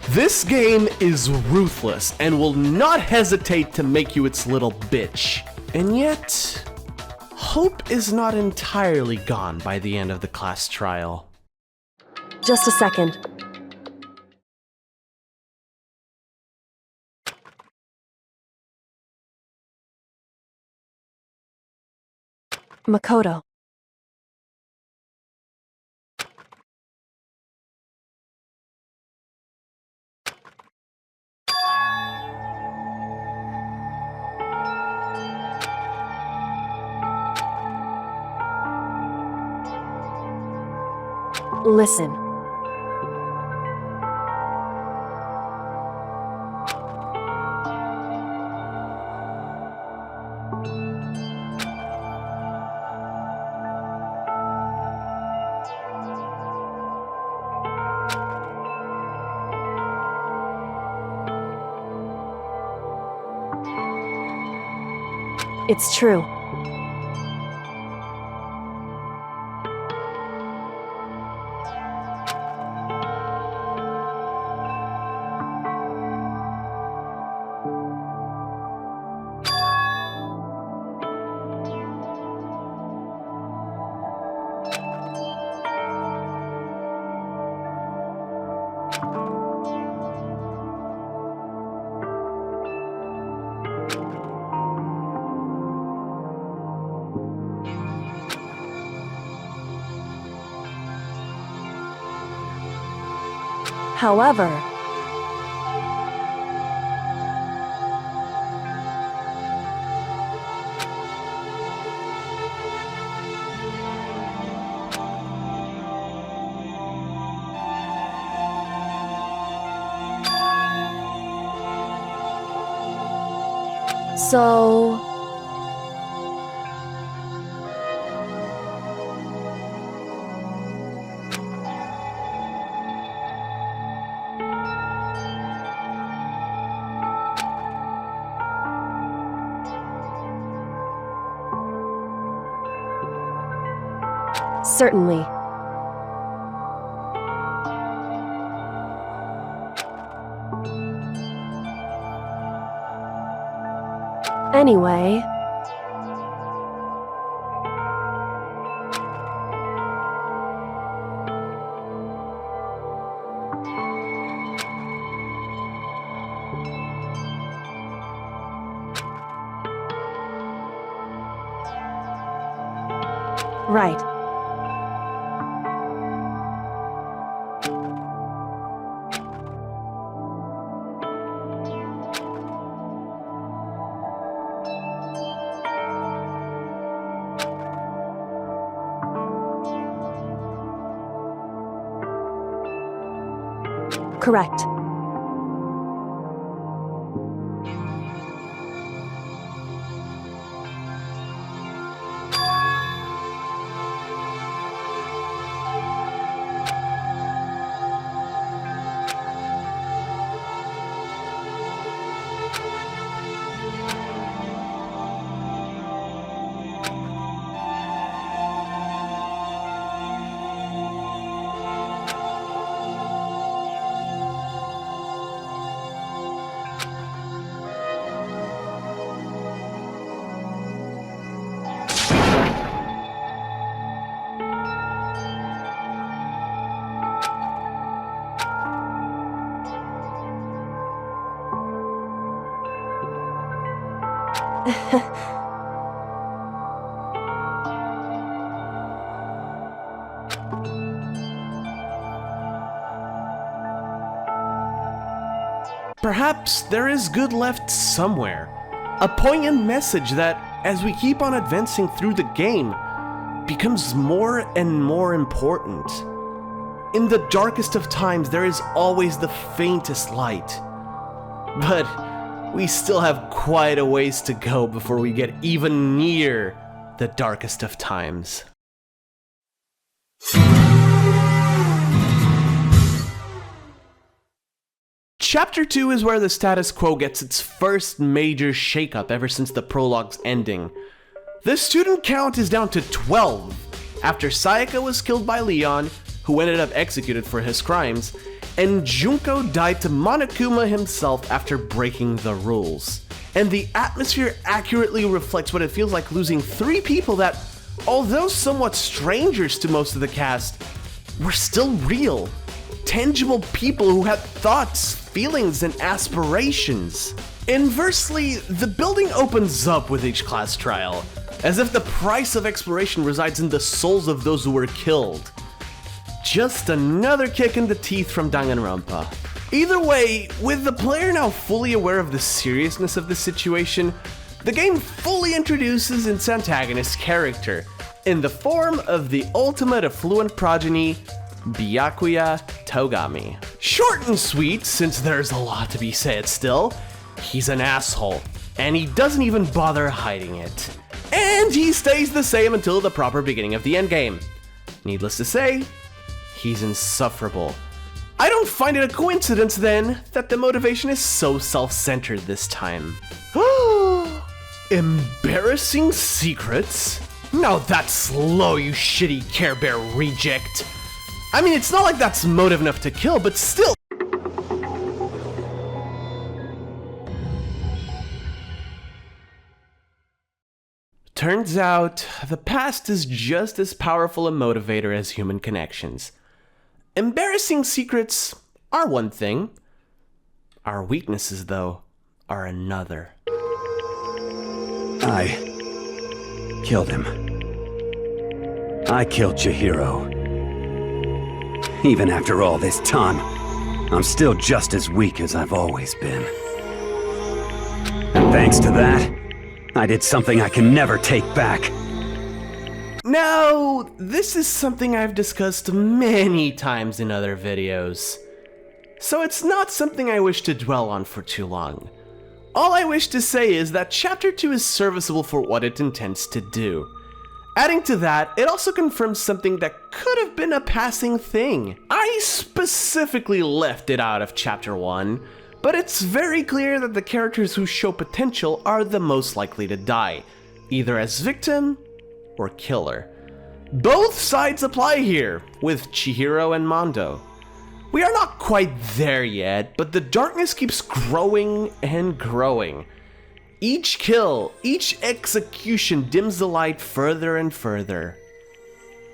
This game is ruthless and will not hesitate to make you its little bitch. And yet, hope is not entirely gone by the end of the class trial. Just a second. Makoto. Listen. It's true. However, so certainly. Anyway, right. Correct. Perhaps there is good left somewhere. A poignant message that, as we keep on advancing through the game, becomes more and more important. In the darkest of times, there is always the faintest light. But we still have quite a ways to go before we get even near the darkest of times. Chapter 2 is where the status quo gets its first major shakeup ever since the prologue's ending. The student count is down to 12, after Sayaka was killed by Leon, who ended up executed for his crimes, and Junko died to Monokuma himself after breaking the rules. And the atmosphere accurately reflects what it feels like losing 3 people that, although somewhat strangers to most of the cast, were still real, tangible people who had thoughts, feelings, and aspirations. Inversely, the building opens up with each class trial, as if the price of exploration resides in the souls of those who were killed. Just another kick in the teeth from Danganronpa. Either way, with the player now fully aware of the seriousness of the situation, the game fully introduces its antagonist's character, in the form of the ultimate affluent progeny, Byakuya Togami. Short and sweet, since there's a lot to be said still, he's an asshole, and he doesn't even bother hiding it. And he stays the same until the proper beginning of the endgame. Needless to say, he's insufferable. I don't find it a coincidence then that the motivation is so self-centered this time. Embarrassing secrets? Now that's slow, you shitty Care Bear reject. I mean, it's not like that's motive enough to kill, but still. Turns out, the past is just as powerful a motivator as human connections. Embarrassing secrets are one thing. Our weaknesses, though, are another. I killed him. I killed Chihiro. Even after all this time, I'm still just as weak as I've always been. And thanks to that, I did something I can never take back. Now, this is something I've discussed many times in other videos, so it's not something I wish to dwell on for too long. All I wish to say is that Chapter 2 is serviceable for what it intends to do. Adding to that, it also confirms something that could have been a passing thing. I specifically left it out of Chapter 1, but it's very clear that the characters who show potential are the most likely to die, either as victim or killer. Both sides apply here, with Chihiro and Mondo. We are not quite there yet, but the darkness keeps growing and growing. Each kill, each execution dims the light further and further.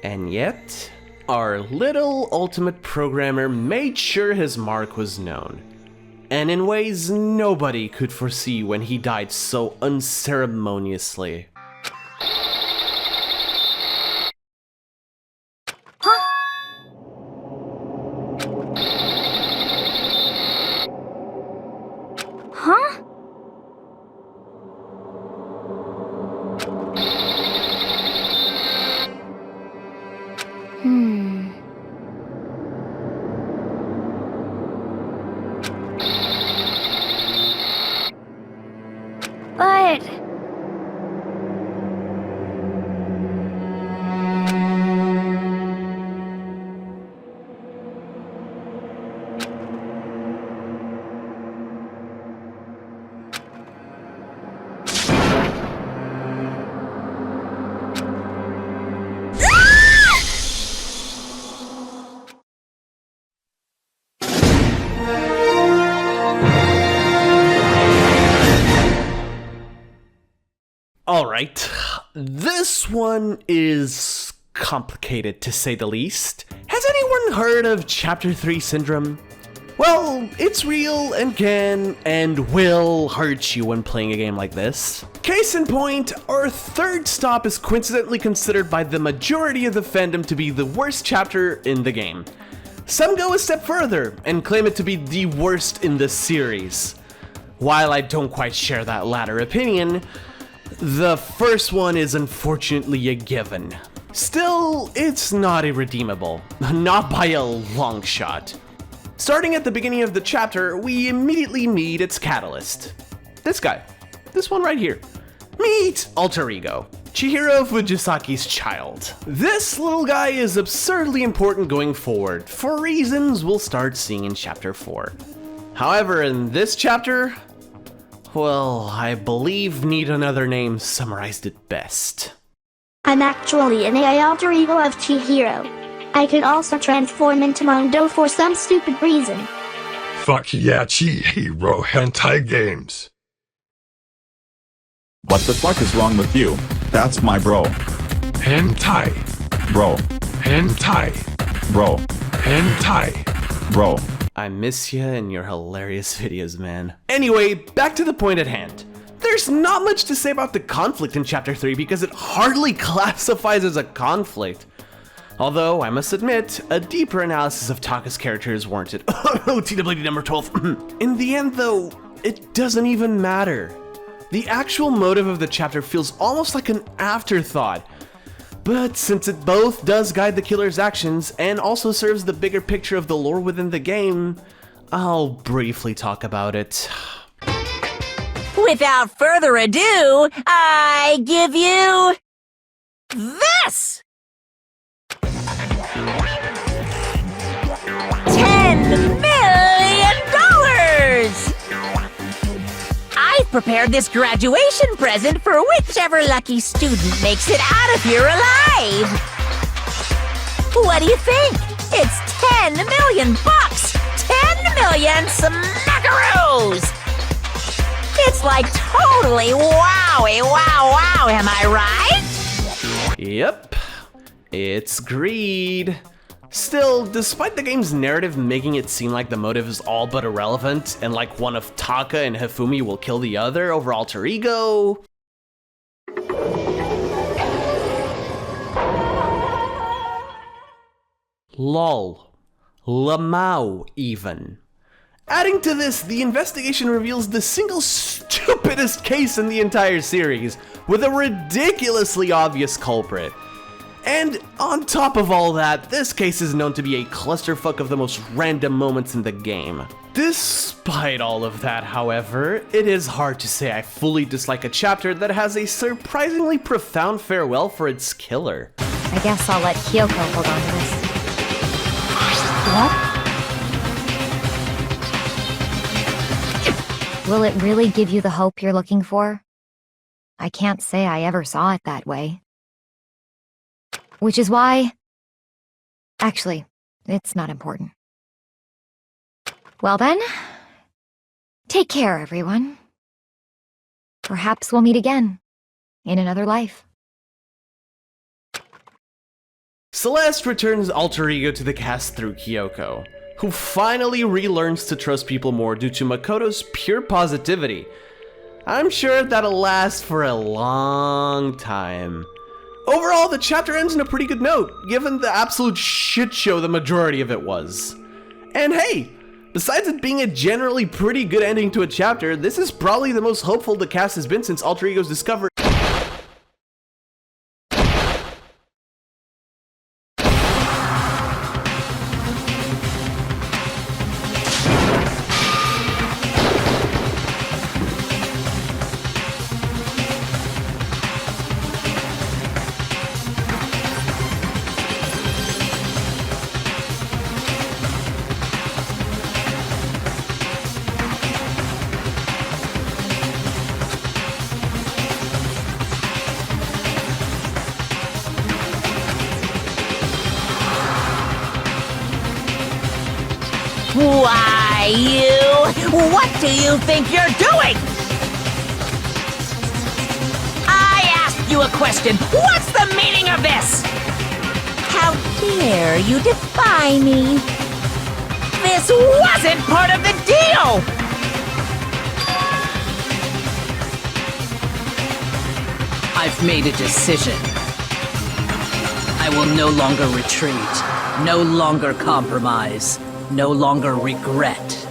And yet, our little ultimate programmer made sure his mark was known. And in ways nobody could foresee when he died so unceremoniously. Huh? But... Alright, this one is complicated to say the least. Has anyone heard of Chapter 3 syndrome? Well, it's real and can and will hurt you when playing a game like this. Case in point, our third stop is coincidentally considered by the majority of the fandom to be the worst chapter in the game. Some go a step further and claim it to be the worst in the series. While I don't quite share that latter opinion, the first one is unfortunately a given. Still, it's not irredeemable, not by a long shot. Starting at the beginning of the chapter, we immediately meet its catalyst. This guy. This one right here. Meet Alter Ego, Chihiro Fujisaki's child. This little guy is absurdly important going forward, for reasons we'll start seeing in Chapter 4. However, in this chapter, well, I believe Need Another Name summarized it best. I'm actually an AI alter ego of Chihiro. I can also transform into Mondo for some stupid reason. Fuck yeah, Chihiro hentai games. What the fuck is wrong with you? That's my bro. Hentai. Bro. Hentai. Bro. Hentai. Bro. I miss ya and your hilarious videos, man. Anyway, back to the point at hand. There's not much to say about the conflict in Chapter 3 because it hardly classifies as a conflict. Although, I must admit, a deeper analysis of Taka's character is warranted. TWD number 12. In the end, though, it doesn't even matter. The actual motive of the chapter feels almost like an afterthought. But since it both does guide the killer's actions and also serves the bigger picture of the lore within the game, I'll briefly talk about it. Without further ado, I give you this! $10 million! I've prepared this graduation present for whichever lucky student makes it out of here alive! What do you think? It's $10 million bucks! 10 million smackaroos! It's like totally wowie wow, am I right? Yep, it's greed. Still, despite the game's narrative making it seem like the motive is all but irrelevant, and like one of Taka and Hifumi will kill the other over Alter Ego... Lol. Lamau, even. Adding to this, the investigation reveals the single stupidest case in the entire series, with a ridiculously obvious culprit. And on top of all that, this case is known to be a clusterfuck of the most random moments in the game. Despite all of that, however, it is hard to say I fully dislike a chapter that has a surprisingly profound farewell for its killer. I guess I'll let Kyoko hold on to this. What? Will it really give you the hope you're looking for? I can't say I ever saw it that way. Which is why... Actually, it's not important. Well then, take care, everyone. Perhaps we'll meet again, in another life. Celeste returns Alter Ego to the cast through Kyoko, who finally relearns to trust people more due to Makoto's pure positivity. I'm sure that'll last for a long time. Overall, the chapter ends on a pretty good note, given the absolute shit show the majority of it was. And hey, besides it being a generally pretty good ending to a chapter, this is probably the most hopeful the cast has been since Alter Ego's discovery. Why, you... What do you think you're doing? I asked you a question. What's the meaning of this? How dare you defy me? This wasn't part of the deal! I've made a decision. I will no longer retreat, no longer compromise, no longer regret.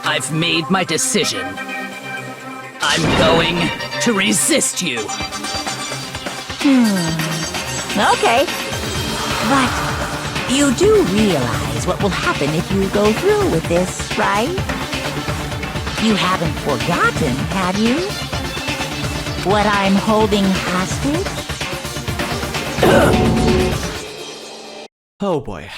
I've made my decision. I'm going to resist you. Okay. But you do realize what will happen if you go through with this, right? You haven't forgotten, have you? What I'm holding hostage? Oh boy.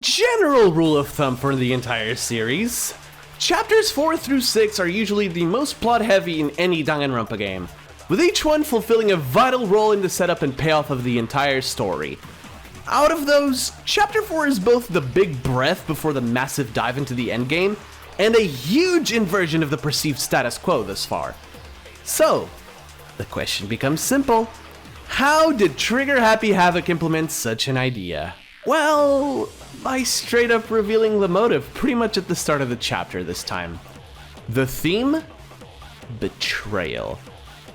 General rule of thumb for the entire series. Chapters 4 through 6 are usually the most plot heavy in any Danganronpa game, with each one fulfilling a vital role in the setup and payoff of the entire story. Out of those, Chapter 4 is both the big breath before the massive dive into the endgame, and a huge inversion of the perceived status quo thus far. So, the question becomes simple. How did Trigger Happy Havoc implement such an idea? Well, by straight up revealing the motive pretty much at the start of the chapter this time. The theme? Betrayal.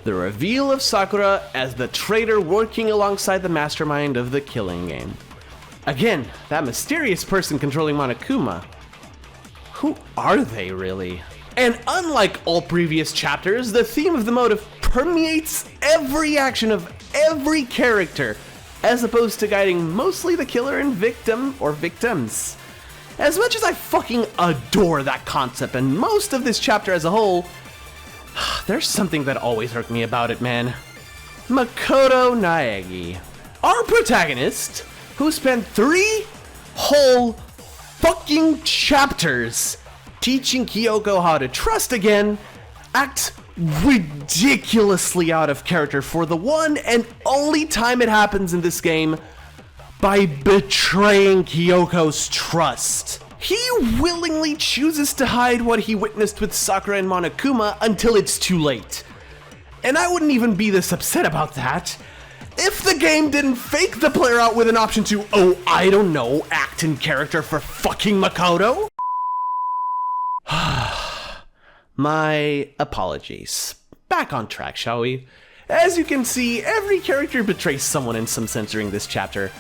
The reveal of Sakura as the traitor working alongside the mastermind of the killing game. Again, that mysterious person controlling Monokuma. Who are they really? And unlike all previous chapters, the theme of the motive permeates every action of every character, as opposed to guiding mostly the killer and victim or victims. As much as I fucking adore that concept and most of this chapter as a whole, there's something that always irked me about it, man. Makoto Naegi, our protagonist, who spent 3 whole fucking chapters teaching Kyoko how to trust again, acts ridiculously out of character for the one and only time it happens in this game by betraying Kyoko's trust. He willingly chooses to hide what he witnessed with Sakura and Monokuma until it's too late. And I wouldn't even be this upset about that if the game didn't fake the player out with an option to, oh, I don't know, act in character for fucking Makoto. My apologies. Back on track, shall we? As you can see, every character betrays someone in some sense during this chapter.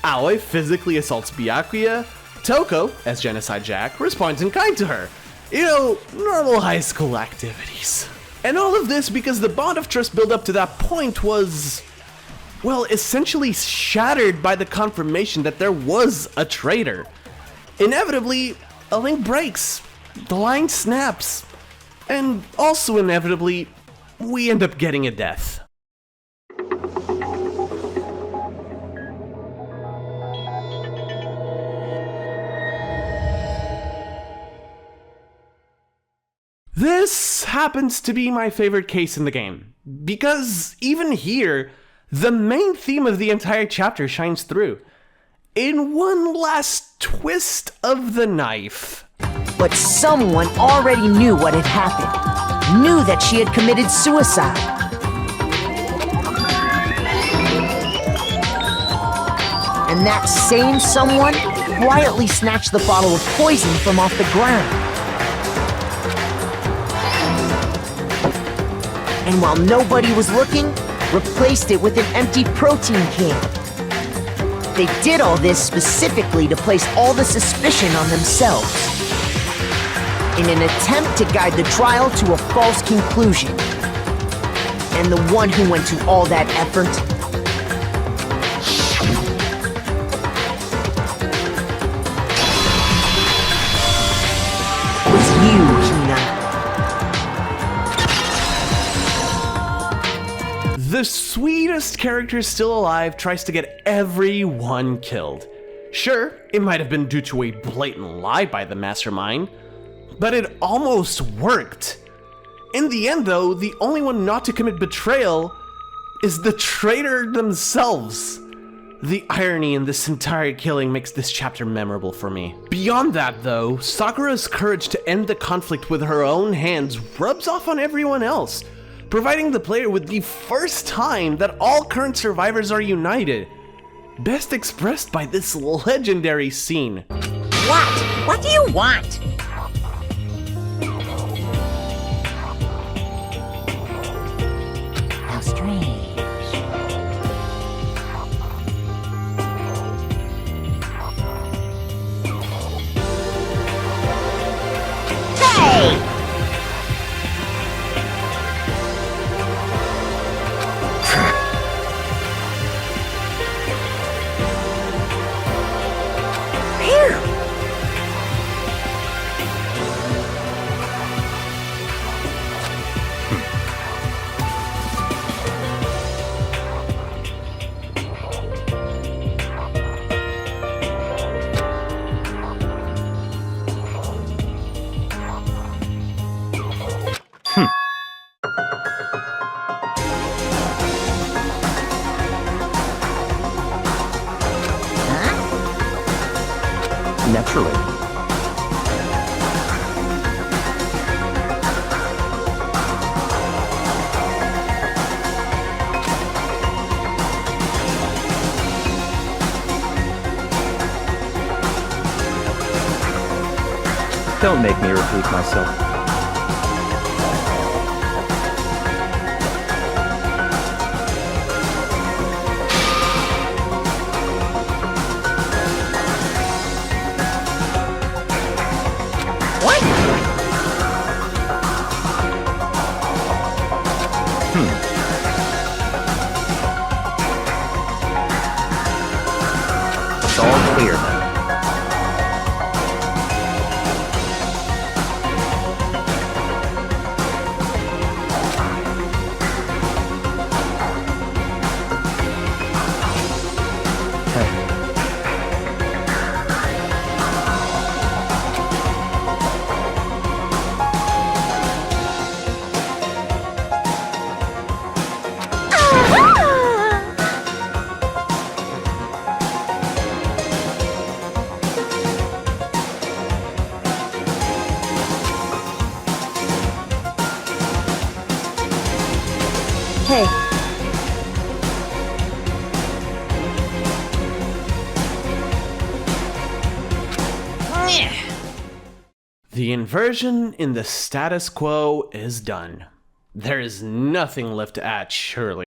Aoi physically assaults Byakuya. Toko, as Genocide Jack, responds in kind to her. You know, normal high school activities. And all of this because the bond of trust built up to that point was, well, essentially shattered by the confirmation that there was a traitor. Inevitably, a link breaks, the line snaps, and also inevitably, we end up getting a death. This happens to be my favorite case in the game, because even here, the main theme of the entire chapter shines through. In one last twist of the knife. But someone already knew what had happened, knew that she had committed suicide. And that same someone quietly snatched the bottle of poison from off the ground. And while nobody was looking, replaced it with an empty protein can. They did all this specifically to place all the suspicion on themselves, in an attempt to guide the trial to a false conclusion. And the one who went to all that effort was you, Hina. The sweetest character still alive tries to get everyone killed. Sure, it might have been due to a blatant lie by the mastermind, but it almost worked. In the end though, the only one not to commit betrayal is the traitor themselves. The irony in this entire killing makes this chapter memorable for me. Beyond that though, Sakura's courage to end the conflict with her own hands rubs off on everyone else, providing the player with the first time that all current survivors are united. Best expressed by this legendary scene. What? What do you want? How strange. Hey! Naturally. Don't make me repeat myself. It's all clear now. Hey. The inversion in the status quo is done. There is nothing left to add, surely.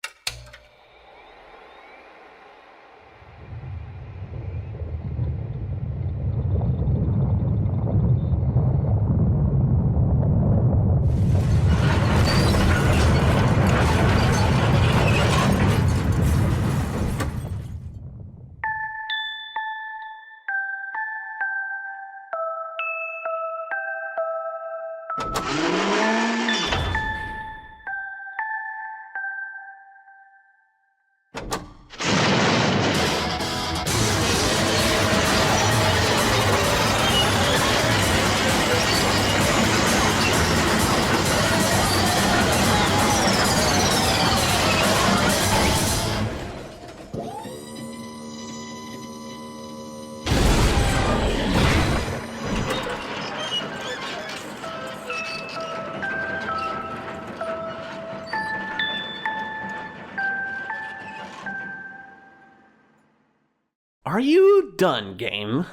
Are you done, game?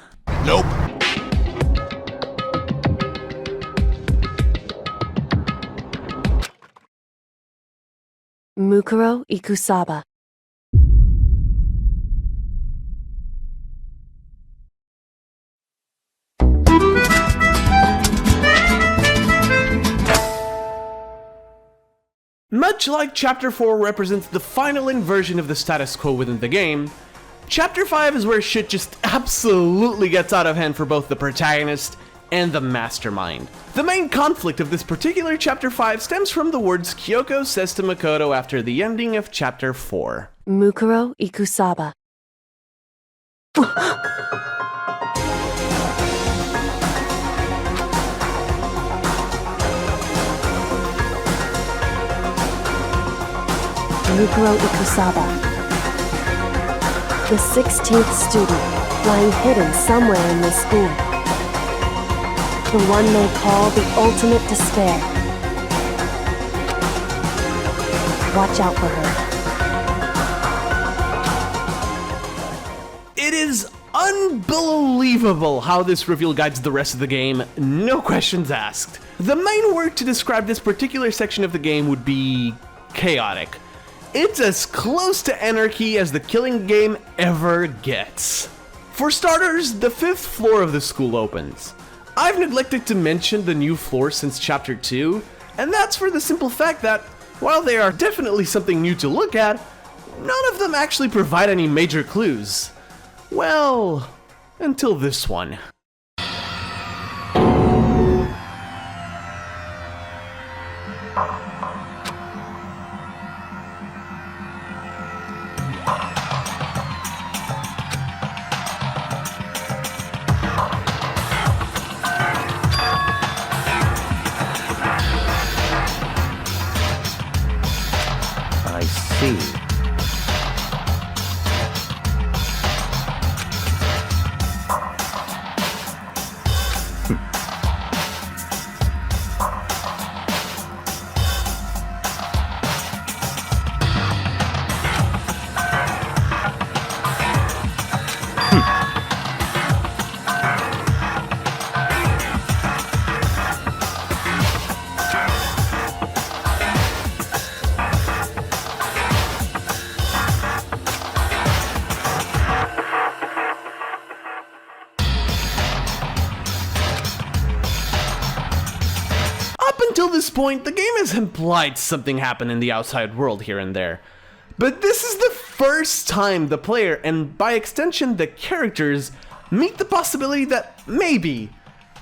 Nope. Mukuro Ikusaba. Much like Chapter 4 represents the final inversion of the status quo within the game, Chapter 5 is where shit just absolutely gets out of hand for both the protagonist and the mastermind. The main conflict of this particular Chapter 5 stems from the words Kyoko says to Makoto after the ending of Chapter 4. Mukuro Ikusaba. Mukuro Ikusaba. The 16th student, lying hidden somewhere in this school. The one they call the ultimate despair. Watch out for her. It is unbelievable how this reveal guides the rest of the game, no questions asked. The main word to describe this particular section of the game would be chaotic. It's as close to anarchy as the killing game ever gets. For starters, the 5th floor of the school opens. I've neglected to mention the new floor since Chapter 2, and that's for the simple fact that, while they are definitely something new to look at, none of them actually provide any major clues. Well, until this one. I see. Until this point, the game has implied something happened in the outside world here and there. But this is the first time the player, and by extension the characters, meet the possibility that maybe,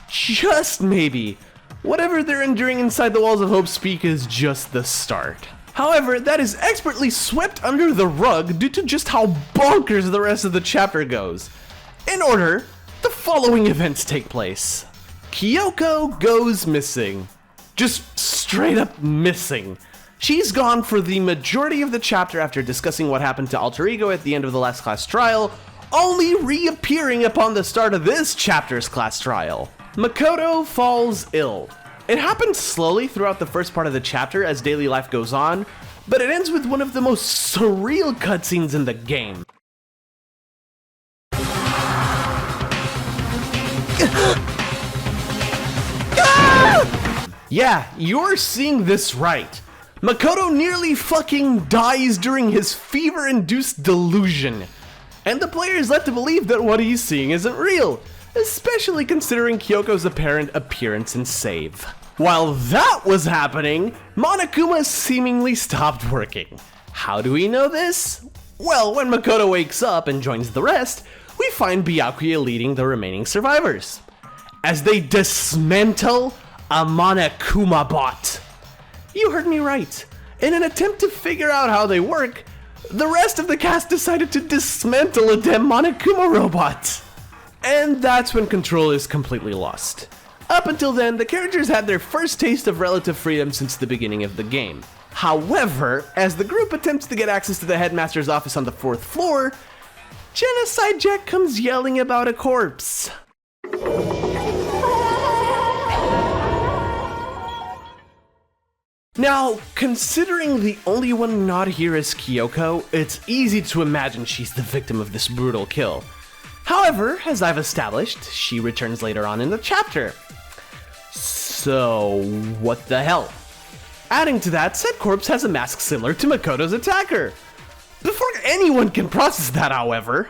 just maybe, whatever they're enduring inside the walls of Hope Speak is just the start. However, that is expertly swept under the rug due to just how bonkers the rest of the chapter goes. In order, the following events take place. Kyoko goes missing. Just straight up missing. She's gone for the majority of the chapter after discussing what happened to Alter Ego at the end of the last class trial, only reappearing upon the start of this chapter's class trial. Makoto falls ill. It happens slowly throughout the first part of the chapter as daily life goes on, but it ends with one of the most surreal cutscenes in the game. Yeah, you're seeing this right. Makoto nearly fucking dies during his fever-induced delusion. And the player is led to believe that what he's seeing isn't real, especially considering Kyoko's apparent appearance and save. While that was happening, Monokuma seemingly stopped working. How do we know this? Well, when Makoto wakes up and joins the rest, we find Byakuya leading the remaining survivors, as they dismantle a Monokuma bot. You heard me right. In an attempt to figure out how they work, the rest of the cast decided to dismantle a damn Monokuma robot. And that's when control is completely lost. Up until then, the characters had their first taste of relative freedom since the beginning of the game. However, as the group attempts to get access to the headmaster's office on the 4th floor, Genocide Jack comes yelling about a corpse. Now, considering the only one not here is Kyoko, it's easy to imagine she's the victim of this brutal kill. However, as I've established, she returns later on in the chapter. So, what the hell? Adding to that, said corpse has a mask similar to Makoto's attacker. Before anyone can process that, however,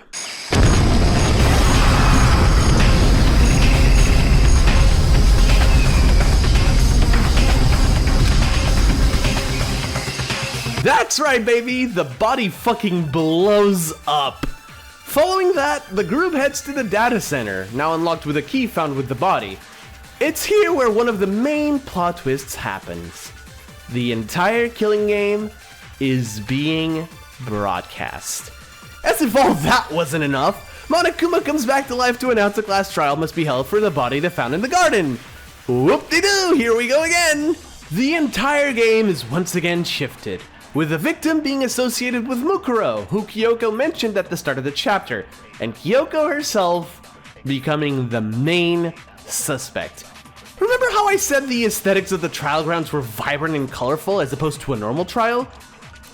that's right, baby, the body fucking blows up. Following that, the group heads to the data center, now unlocked with a key found with the body. It's here where one of the main plot twists happens. The entire killing game is being broadcast. As if all that wasn't enough, Monokuma comes back to life to announce a class trial must be held for the body they found in the garden. Whoop-de-doo, here we go again! The entire game is once again shifted, with the victim being associated with Mukuro, who Kyoko mentioned at the start of the chapter, and Kyoko herself becoming the main suspect. Remember how I said the aesthetics of the trial grounds were vibrant and colorful as opposed to a normal trial?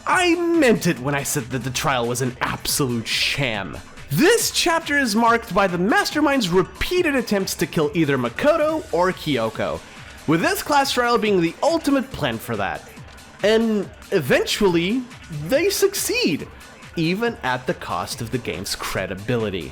I meant it when I said that the trial was an absolute sham. This chapter is marked by the mastermind's repeated attempts to kill either Makoto or Kyoko, with this class trial being the ultimate plan for that. And eventually, they succeed, even at the cost of the game's credibility.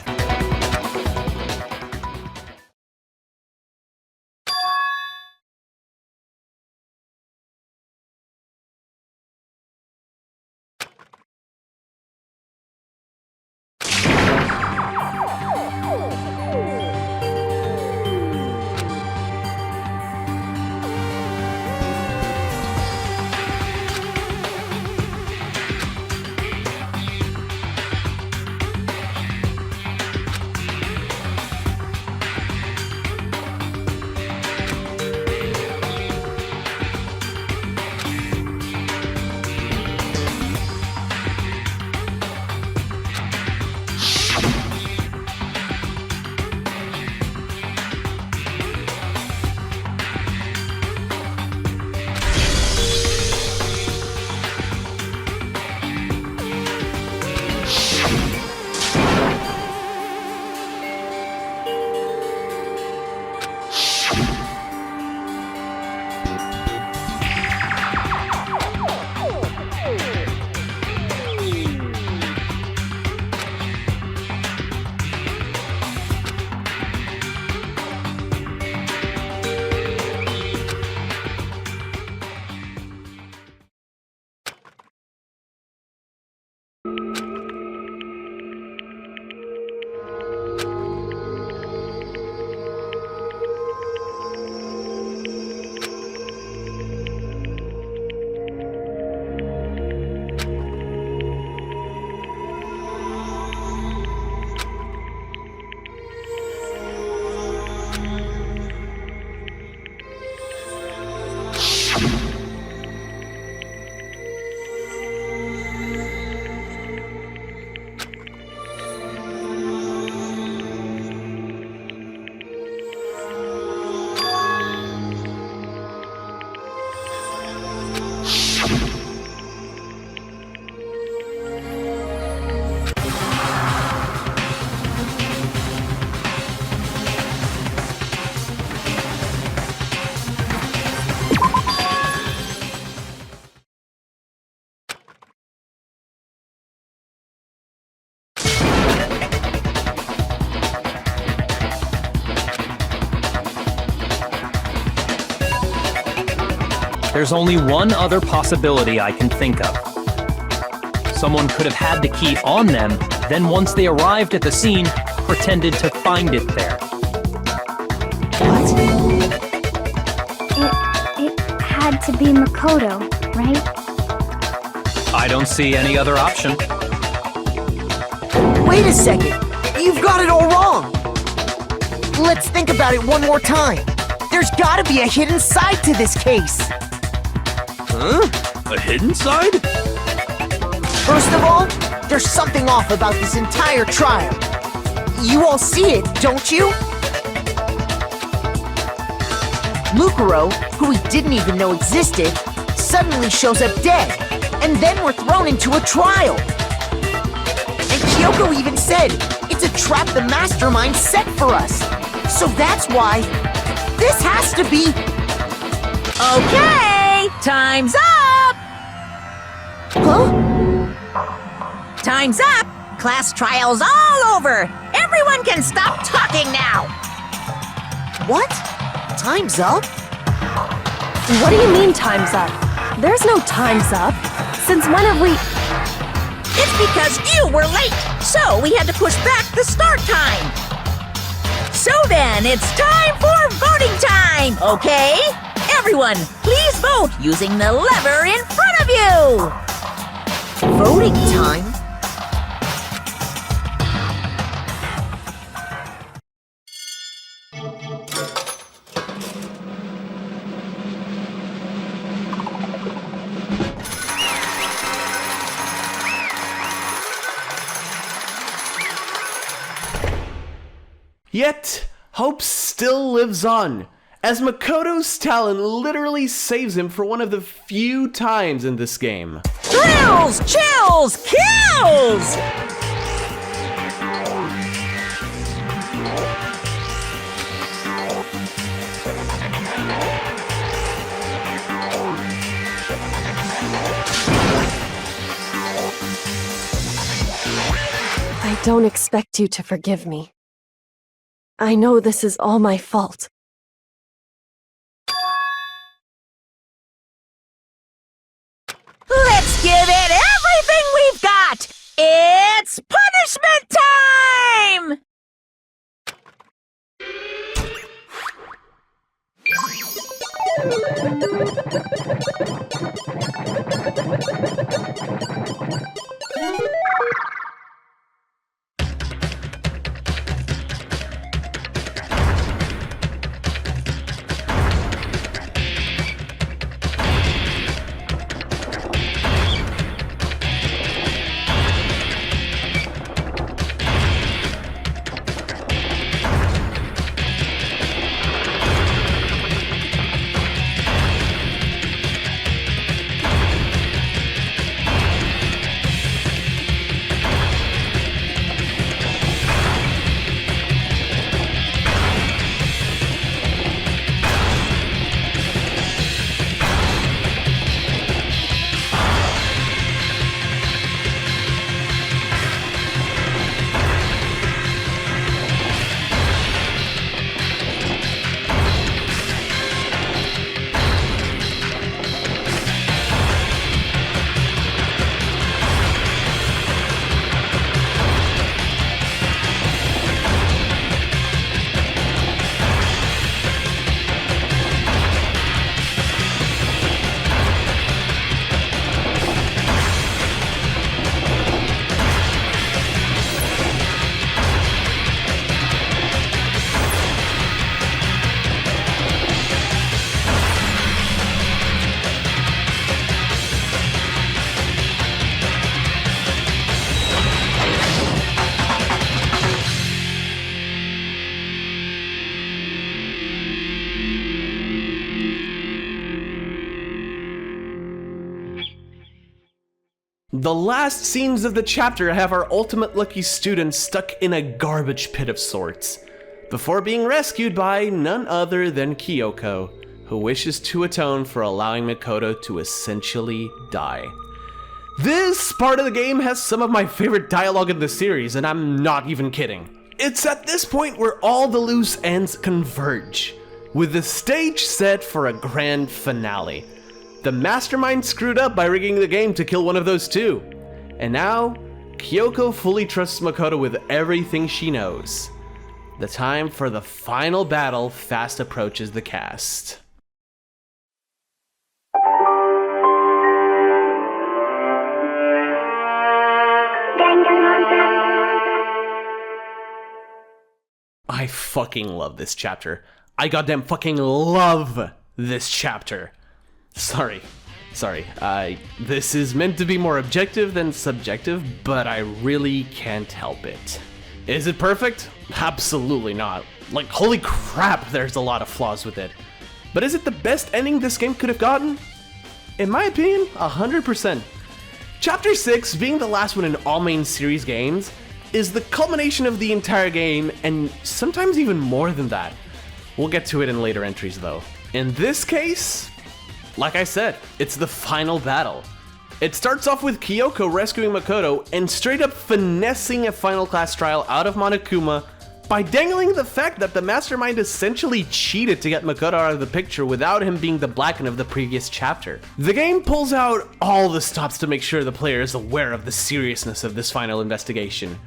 There's only one other possibility I can think of. Someone could have had the key on them, then once they arrived at the scene, pretended to find it there. What? It had to be Makoto, right? I don't see any other option. Wait a second! You've got it all wrong! Let's think about it one more time. There's gotta be a hidden side to this case. Huh? A hidden side? First of all, there's something off about this entire trial. You all see it, don't you? Mukuro, who we didn't even know existed, suddenly shows up dead, and then we're thrown into a trial. And Kyoko even said, it's a trap the mastermind set for us. So that's why this has to be... Okay, time's up! Huh? Time's up! Class trial's all over! Everyone can stop talking now! What? Time's up? What do you mean time's up? There's no time's up. Since when have we... It's because you were late, so we had to push back the start time! So then, it's time for voting time, okay? Everyone, please vote using the lever in front of you! Voting time? Yet, hope still lives on, as Makoto's talent literally saves him for one of the few times in this game. Thrills, chills, kills! I don't expect you to forgive me. I know this is all my fault. Let's give it everything we've got! It's punishment time! The last scenes of the chapter have our ultimate lucky student stuck in a garbage pit of sorts, before being rescued by none other than Kyoko, who wishes to atone for allowing Makoto to essentially die. This part of the game has some of my favorite dialogue in the series, and I'm not even kidding. It's at this point where all the loose ends converge, with the stage set for a grand finale. The mastermind screwed up by rigging the game to kill one of those two. And now, Kyoko fully trusts Makoto with everything she knows. The time for the final battle fast approaches the cast. I fucking love this chapter. I goddamn fucking love this chapter. Sorry. This is meant to be more objective than subjective, but I really can't help it. Is it perfect? Absolutely not. Like, holy crap, there's a lot of flaws with it. But is it the best ending this game could have gotten? In my opinion, 100%. Chapter 6, being the last one in all main series games, is the culmination of the entire game, and sometimes even more than that. We'll get to it in later entries though. In this case, like I said, it's the final battle. It starts off with Kyoko rescuing Makoto and straight up finessing a final class trial out of Monokuma by dangling the fact that the mastermind essentially cheated to get Makoto out of the picture without him being the Blacken of the previous chapter. The game pulls out all the stops to make sure the player is aware of the seriousness of this final investigation.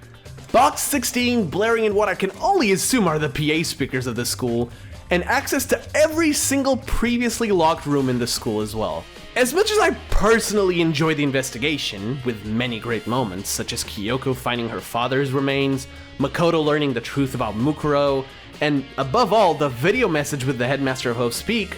Box 16 blaring in what I can only assume are the PA speakers of the school, and access to every single previously locked room in the school as well. As much as I personally enjoy the investigation, with many great moments, such as Kyoko finding her father's remains, Makoto learning the truth about Mukuro, and above all, the video message with the headmaster of Hope Speak,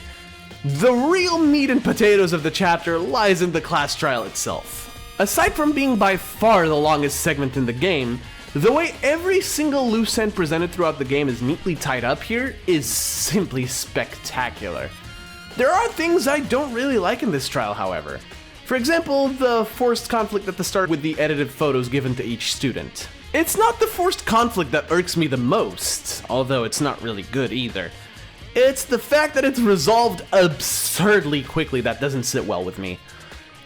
the real meat and potatoes of the chapter lies in the class trial itself. Aside from being by far the longest segment in the game, The way every single loose end presented throughout the game is neatly tied up here is simply spectacular. There are things I don't really like in this trial, however. For example, the forced conflict at the start with the edited photos given to each student. It's not the forced conflict that irks me the most, although it's not really good either. It's the fact that it's resolved absurdly quickly that doesn't sit well with me.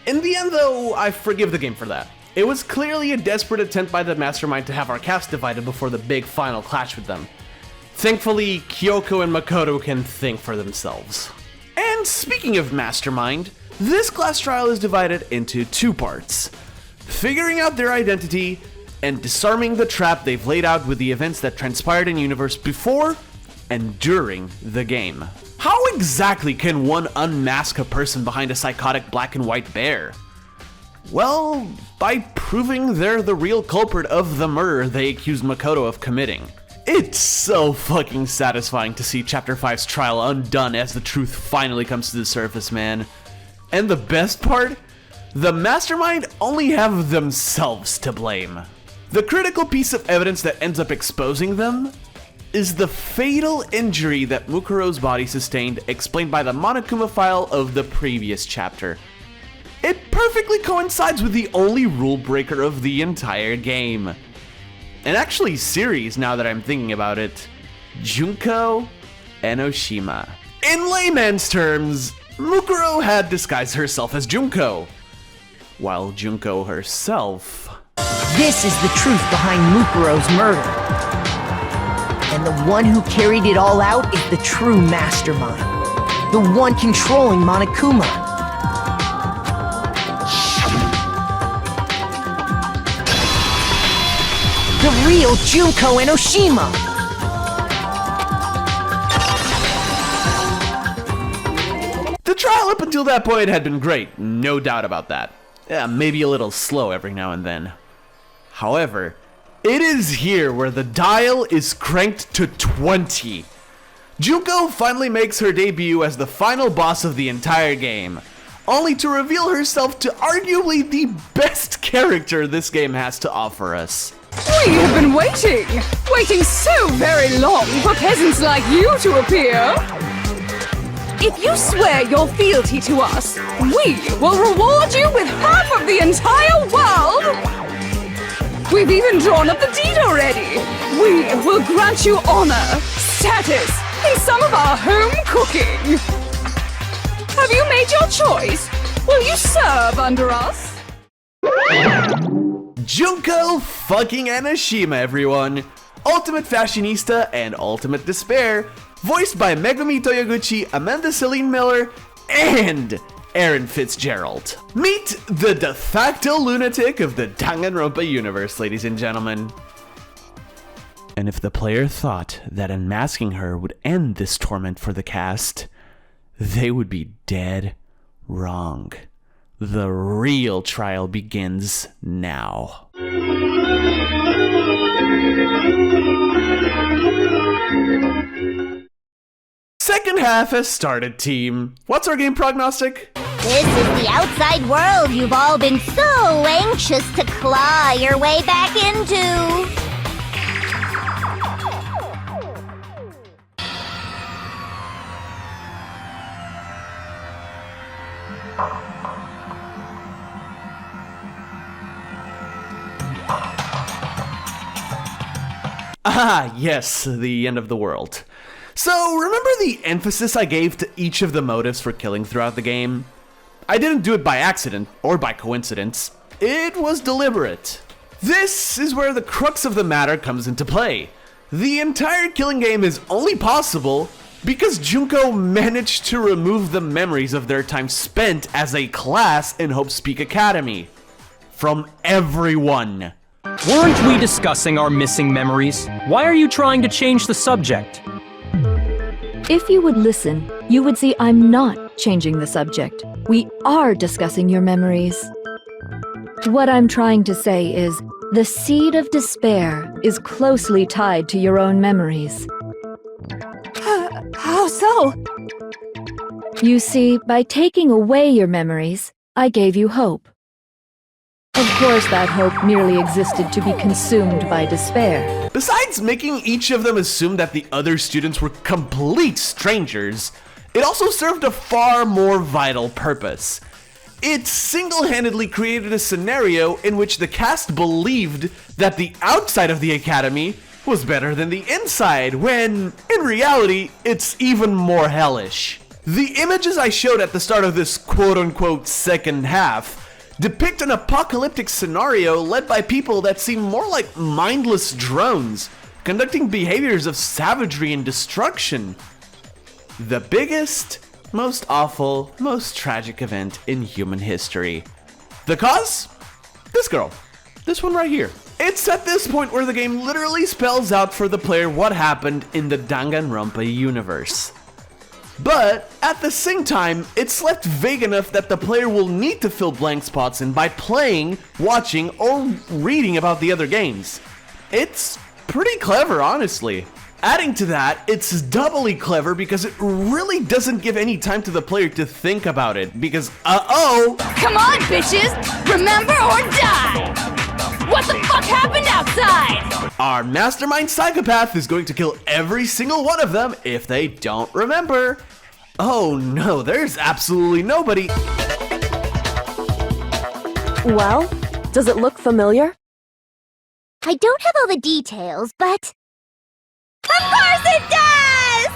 In the end though, I forgive the game for that. It was clearly a desperate attempt by the mastermind to have our cast divided before the big final clash with them. Thankfully, Kyoko and Makoto can think for themselves. And speaking of mastermind, this class trial is divided into two parts. Figuring out their identity, and disarming the trap they've laid out with the events that transpired in the universe before and during the game. How exactly can one unmask a person behind a psychotic black and white bear? Well, by proving they're the real culprit of the murder they accused Makoto of committing. It's so fucking satisfying to see Chapter 5's trial undone as the truth finally comes to the surface, man. And the best part? The mastermind only have themselves to blame. The critical piece of evidence that ends up exposing them is the fatal injury that Mukuro's body sustained, explained by the Monokuma file of the previous chapter. It perfectly coincides with the only rule breaker of the entire game. And actually series, now that I'm thinking about it, Junko Enoshima. In layman's terms, Mukuro had disguised herself as Junko, while Junko herself... This is the truth behind Mukuro's murder. And the one who carried it all out is the true mastermind. The one controlling Monokuma. The real Junko Enoshima! The trial up until that point had been great, no doubt about that. Yeah, maybe a little slow every now and then. However, it is here where the dial is cranked to 20. Junko finally makes her debut as the final boss of the entire game, only to reveal herself to arguably the best character this game has to offer us. We have been waiting so very long for peasants like you to appear. If you swear your fealty to us, we will reward you with half of the entire world. We've even drawn up the deed already. We will grant you honor, status, and some of our home cooking. Have you made your choice? Will you serve under us? Junko fucking Enoshima, everyone! Ultimate Fashionista and Ultimate Despair, voiced by Megumi Toyoguchi, Amanda Celine Miller, and Aaron Fitzgerald. Meet the de facto lunatic of the Danganronpa universe, ladies and gentlemen. And if the player thought that unmasking her would end this torment for the cast, they would be dead wrong. The real trial begins now. Second half has started, team. What's our game prognostic? This is the outside world you've all been so anxious to claw your way back into. Ah, yes, the end of the world. So, remember the emphasis I gave to each of the motives for killing throughout the game? I didn't do it by accident, or by coincidence. It was deliberate. This is where the crux of the matter comes into play. The entire killing game is only possible because Junko managed to remove the memories of their time spent as a class in Hope Speak Academy. From everyone. Weren't we discussing our missing memories? Why are you trying to change the subject? If you would listen, you would see I'm not changing the subject. We are discussing your memories. What I'm trying to say is, the seed of despair is closely tied to your own memories. How so? You see, by taking away your memories, I gave you hope. Of course, that hope merely existed to be consumed by despair. Besides making each of them assume that the other students were complete strangers, it also served a far more vital purpose. It single-handedly created a scenario in which the cast believed that the outside of the academy was better than the inside, when, in reality, it's even more hellish. The images I showed at the start of this quote-unquote second half depict an apocalyptic scenario led by people that seem more like mindless drones, conducting behaviors of savagery and destruction. The biggest, most awful, most tragic event in human history. The cause? This girl. This one right here. It's at this point where the game literally spells out for the player what happened in the Danganronpa universe. But at the same time, it's left vague enough that the player will need to fill blank spots in by playing, watching, or reading about the other games. It's pretty clever, honestly. Adding to that, it's doubly clever because it really doesn't give any time to the player to think about it, because Come on, bitches! Remember or die! What the fuck happened outside? Our mastermind psychopath is going to kill every single one of them if they don't remember. Oh no, there's absolutely nobody. Well, does it look familiar? I don't have all the details, but... Of course it does!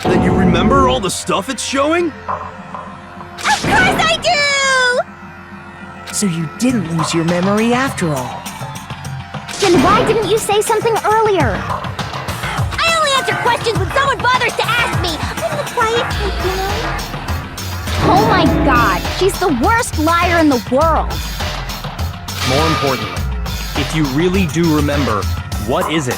Then you remember all the stuff it's showing? Of course I do! So you didn't lose your memory after all. Then why didn't you say something earlier? I only answer questions when someone bothers to ask me. I'm the quiet type, you know? Oh my god, she's the worst liar in the world. More importantly, if you really do remember, what is it?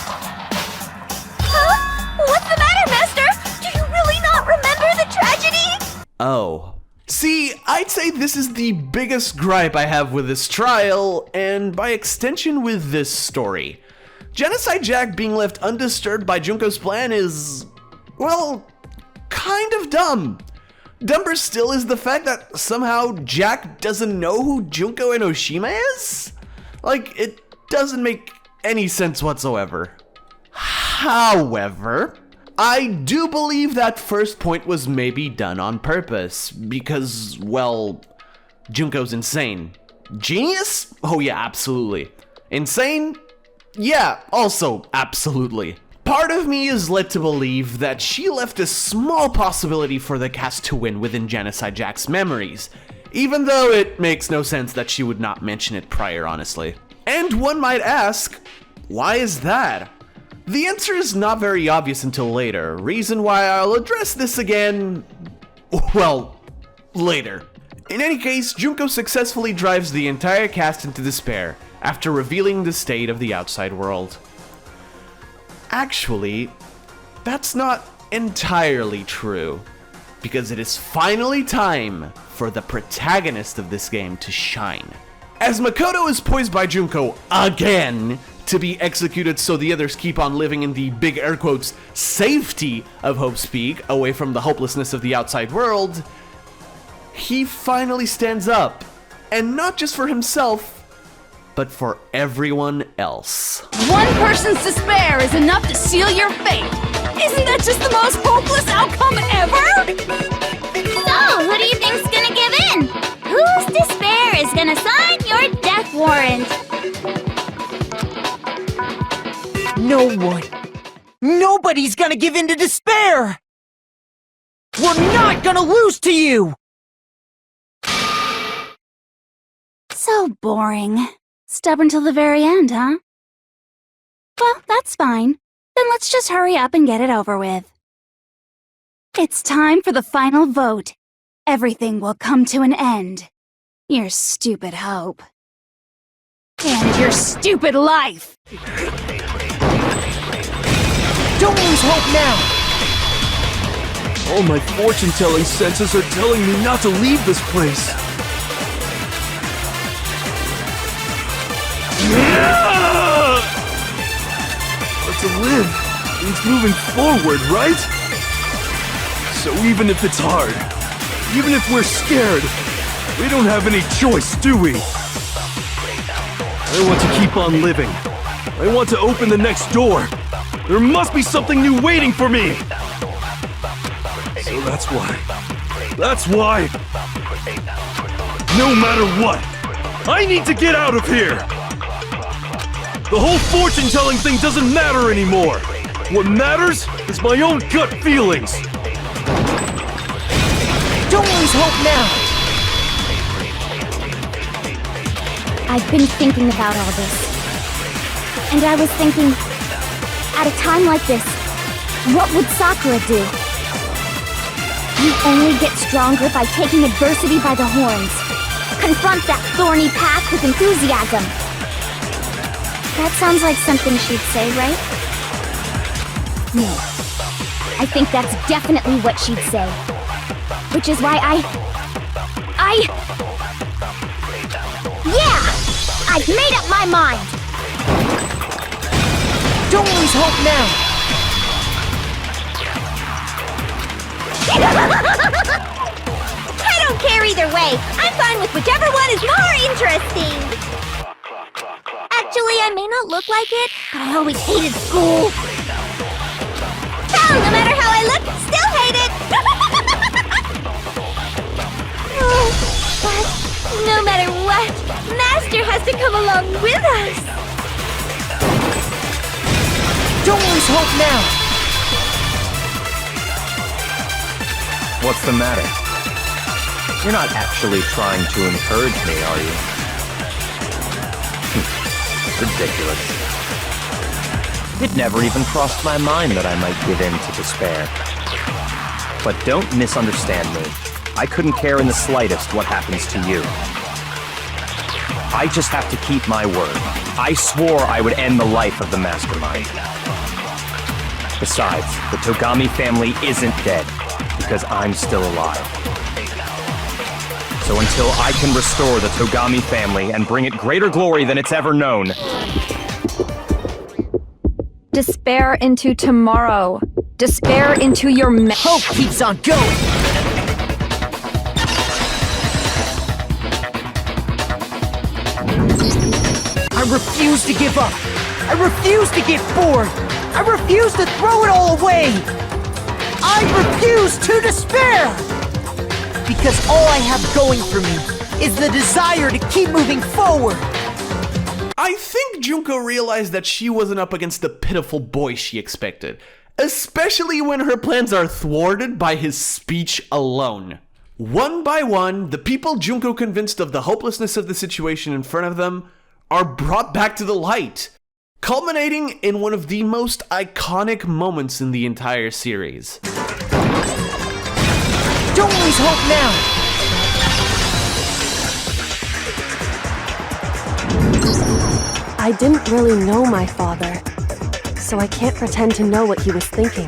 What's the matter, Master? Do you really not remember the tragedy? Oh. See, I'd say this is the biggest gripe I have with this trial, and by extension with this story. Genocide Jack being left undisturbed by Junko's plan is, well, kind of dumb. Dumber still is the fact that somehow Jack doesn't know who Junko and Oshima is? Like, it doesn't make any sense whatsoever. However, I do believe that first point was maybe done on purpose, because, well, Junko's insane. Genius? Oh yeah, absolutely. Insane? Yeah, also absolutely. Part of me is led to believe that she left a small possibility for the cast to win within Genocide Jack's memories, even though it makes no sense that she would not mention it prior, honestly. And one might ask, why is that? The answer is not very obvious until later, reason why I'll address this again, well, later. In any case, Junko successfully drives the entire cast into despair after revealing the state of the outside world. Actually, that's not entirely true, because it is finally time for the protagonist of this game to shine. As Makoto is poised by Junko again to be executed so the others keep on living in the big air quotes safety of Hope's Peak, away from the hopelessness of the outside world, he finally stands up, and not just for himself, but for everyone else. One person's despair is enough to seal your fate. Isn't that just the most hopeless outcome ever? So, who do you think's gonna give in? Whose despair is gonna sign your death warrant? No one. Nobody's gonna give in to despair! We're not gonna lose to you! So boring. Stubborn till the very end, huh? Well, that's fine. Then let's just hurry up and get it over with. It's time for the final vote. Everything will come to an end. Your stupid hope. And your stupid life! Don't lose hope now! All my fortune-telling senses are telling me not to leave this place. But to live means moving forward, right? So even if it's hard, even if we're scared, we don't have any choice, do we? I want to keep on living. I want to open the next door. There must be something new waiting for me. So that's why. That's why. No matter what, I need to get out of here. The whole fortune-telling thing doesn't matter anymore. What matters is my own gut feelings. Don't lose hope now. I've been thinking about all this. And I was thinking, at a time like this, what would Sakura do? You only get stronger by taking adversity by the horns. Confront that thorny path with enthusiasm. That sounds like something she'd say, right? No. I think that's definitely what she'd say. Which is why Yeah! I've made up my mind! Don't lose hope now. I don't care either way. I'm fine with whichever one is more interesting. Actually, I may not look like it, but I always hated school. Hell, no matter how I look, still hate it. Oh, but no matter what, Master has to come along with us. Don't lose hope now. What's the matter? You're not actually trying to encourage me, are you? Ridiculous. It never even crossed my mind that I might give in to despair. But don't misunderstand me. I couldn't care in the slightest what happens to you. I just have to keep my word. I swore I would end the life of the Mastermind. Besides, the Togami family isn't dead, because I'm still alive. So until I can restore the Togami family and bring it greater glory than it's ever known... Despair into tomorrow. Despair into your hope keeps on going. I refuse to give up. I refuse to get bored. I refuse to throw it all away. I refuse to despair. Because all I have going for me is the desire to keep moving forward. I think Junko realized that she wasn't up against the pitiful boy she expected, especially when her plans are thwarted by his speech alone. One by one, the people Junko convinced of the hopelessness of the situation in front of them are brought back to the light, culminating in one of the most iconic moments in the entire series. Don't lose hope now! I didn't really know my father, so I can't pretend to know what he was thinking.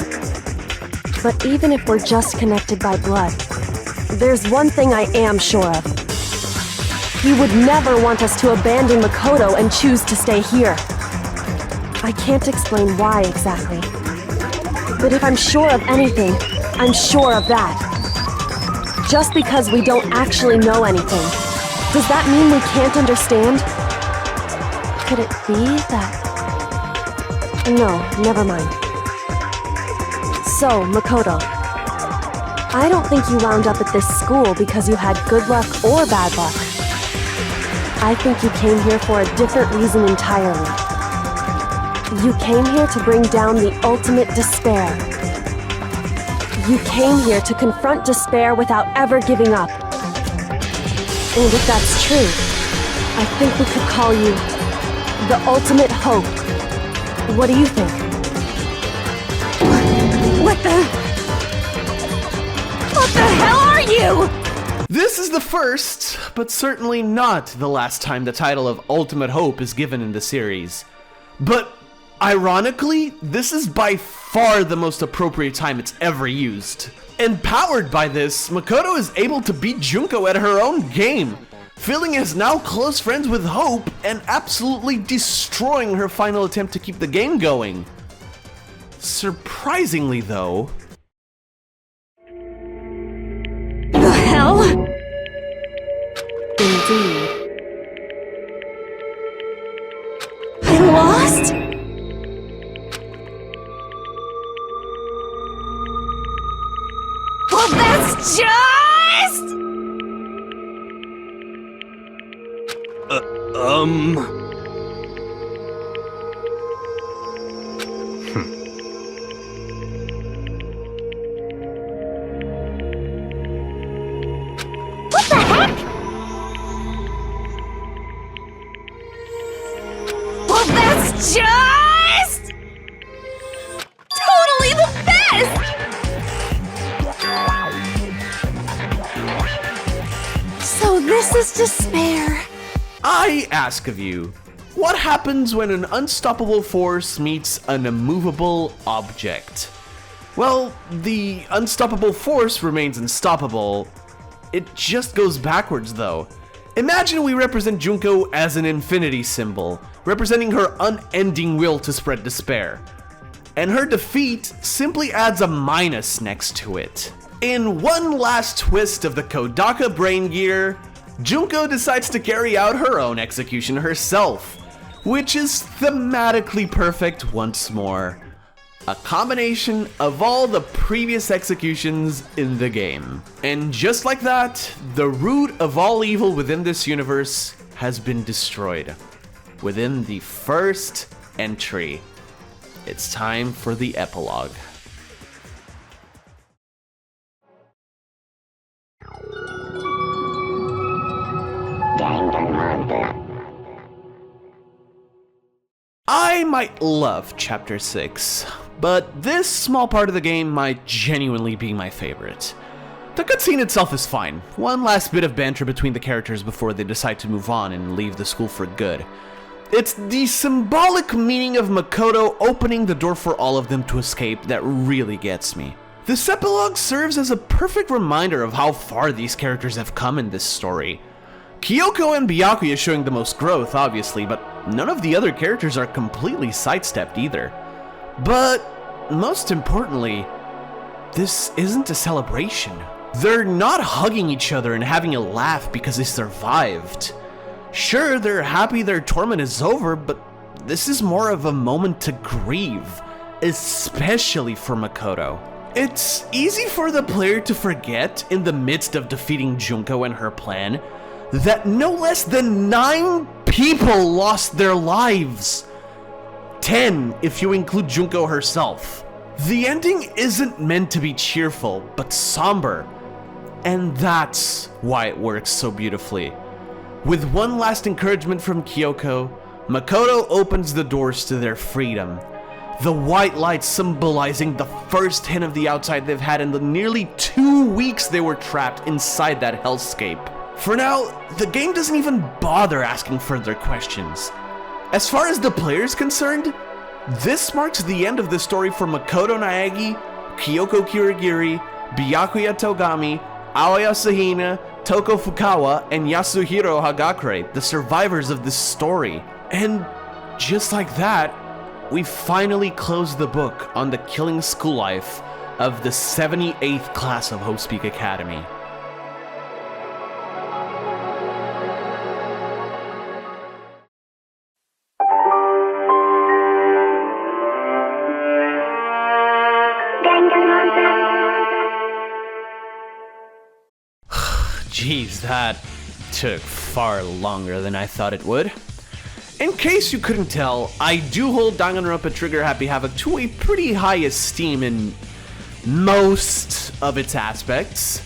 But even if we're just connected by blood, there's one thing I am sure of. He would never want us to abandon Makoto and choose to stay here. I can't explain why exactly. But if I'm sure of anything, I'm sure of that. Just because we don't actually know anything, does that mean we can't understand? Could it be that... No, never mind. So, Makoto, I don't think you wound up at this school because you had good luck or bad luck. I think you came here for a different reason entirely. You came here to bring down the ultimate despair. You came here to confront despair without ever giving up. And if that's true, I think we could call you the ultimate hope. What do you think? What the hell are you? This is the first, but certainly not the last time the title of Ultimate Hope is given in the series. But ironically, this is by far the most appropriate time it's ever used. Empowered by this, Makoto is able to beat Junko at her own game, feeling as now close friends with Hope and absolutely destroying her final attempt to keep the game going. Surprisingly though... The hell? Indeed. that's just... What the heck? Well, that's just... totally the best! So this is despair. I ask of you, what happens when an unstoppable force meets an immovable object? Well, the unstoppable force remains unstoppable. It just goes backwards, though. Imagine we represent Junko as an infinity symbol, representing her unending will to spread despair. And her defeat simply adds a minus next to it. In one last twist of the Kodaka brain gear, Junko decides to carry out her own execution herself, which is thematically perfect once more. A combination of all the previous executions in the game. And just like that, the root of all evil within this universe has been destroyed. Within the first entry. It's time for the epilogue. I might love Chapter 6, but this small part of the game might genuinely be my favorite. The cutscene itself is fine, one last bit of banter between the characters before they decide to move on and leave the school for good. It's the symbolic meaning of Makoto opening the door for all of them to escape that really gets me. This epilogue serves as a perfect reminder of how far these characters have come in this story. Kyoko and Byakuya showing the most growth, obviously, but none of the other characters are completely sidestepped either. But most importantly, this isn't a celebration. They're not hugging each other and having a laugh because they survived. Sure, they're happy their torment is over, but this is more of a moment to grieve, especially for Makoto. It's easy for the player to forget, in the midst of defeating Junko and her plan, that no less than 9 people lost their lives. 10 if you include Junko herself. The ending isn't meant to be cheerful, but somber. And that's why it works so beautifully. With one last encouragement from Kyoko, Makoto opens the doors to their freedom. The white light symbolizing the first hint of the outside they've had in the nearly 2 weeks they were trapped inside that hellscape. For now, the game doesn't even bother asking further questions. As far as the player is concerned, this marks the end of the story for Makoto Naegi, Kyoko Kirigiri, Byakuya Togami, Aoya Sahina, Toko Fukawa, and Yasuhiro Hagakure, the survivors of this story. And just like that, we finally close the book on the killing school life of the 78th class of Hope's Peak Academy. Jeez, that took far longer than I thought it would. In case you couldn't tell, I do hold Danganronpa Trigger Happy Havoc to a pretty high esteem in most of its aspects.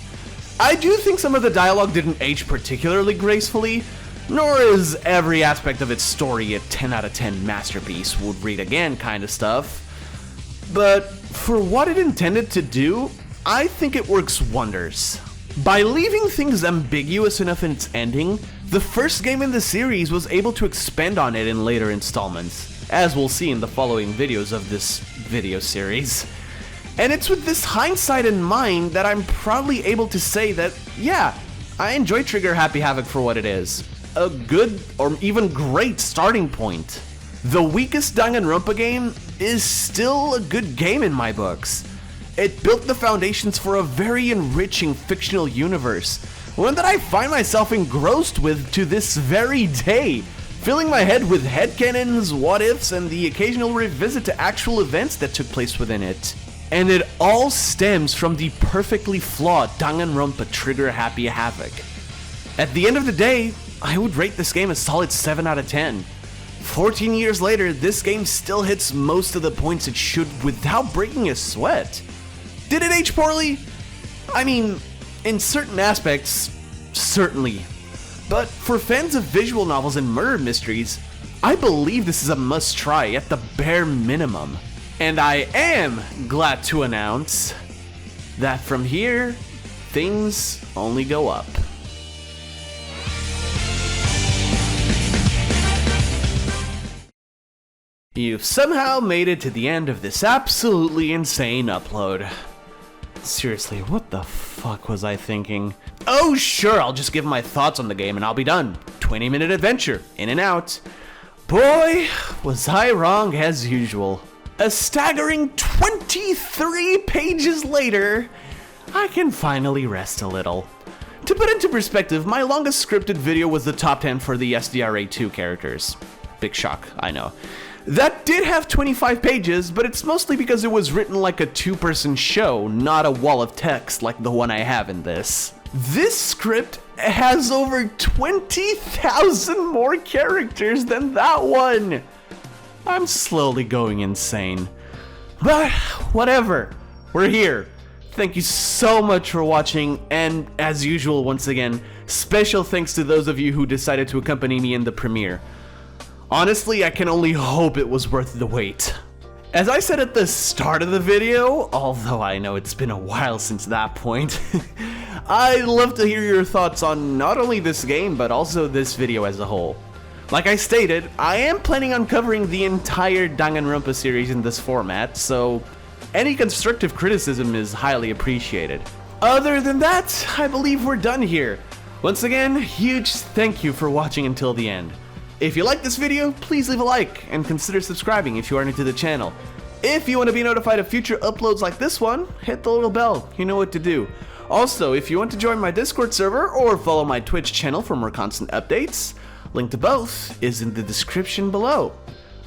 I do think some of the dialogue didn't age particularly gracefully, nor is every aspect of its story a 10 out of 10 masterpiece, would read again kind of stuff. But for what it intended to do, I think it works wonders. By leaving things ambiguous enough in its ending, the first game in the series was able to expand on it in later installments, as we'll see in the following videos of this video series. And it's with this hindsight in mind that I'm proudly able to say that, yeah, I enjoy Trigger Happy Havoc for what it is. A good, or even great starting point. The weakest Danganronpa game is still a good game in my books. It built the foundations for a very enriching fictional universe, one that I find myself engrossed with to this very day, filling my head with headcanons, what-ifs, and the occasional revisit to actual events that took place within it. And it all stems from the perfectly flawed Danganronpa trigger Happy Havoc. At the end of the day, I would rate this game a solid 7 out of 10. 14 years later, this game still hits most of the points it should without breaking a sweat. Did it age poorly? I mean, in certain aspects, certainly. But for fans of visual novels and murder mysteries, I believe this is a must-try at the bare minimum. And I am glad to announce that from here, things only go up. You've somehow made it to the end of this absolutely insane upload. Seriously, what the fuck was I thinking? Oh sure, I'll just give my thoughts on the game and I'll be done. 20-minute adventure, in and out. Boy, was I wrong as usual. A staggering 23 pages later, I can finally rest a little. To put into perspective, my longest scripted video was the top 10 for the SDRA 2 characters. Big shock, I know. That did have 25 pages, but it's mostly because it was written like a two-person show, not a wall of text like the one I have in this. This script has over 20,000 more characters than that one. I'm slowly going insane. But whatever, we're here. Thank you so much for watching, and as usual, once again, special thanks to those of you who decided to accompany me in the premiere. Honestly, I can only hope it was worth the wait. As I said at the start of the video, although I know it's been a while since that point, I'd love to hear your thoughts on not only this game, but also this video as a whole. Like I stated, I am planning on covering the entire Danganronpa series in this format, so any constructive criticism is highly appreciated. Other than that, I believe we're done here. Once again, huge thank you for watching until the end. If you like this video, please leave a like and consider subscribing if you are new to the channel. If you want to be notified of future uploads like this one, hit the little bell, you know what to do. Also, if you want to join my Discord server or follow my Twitch channel for more constant updates, link to both is in the description below.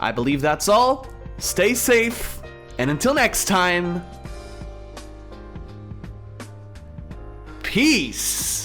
I believe that's all. Stay safe, and until next time, peace!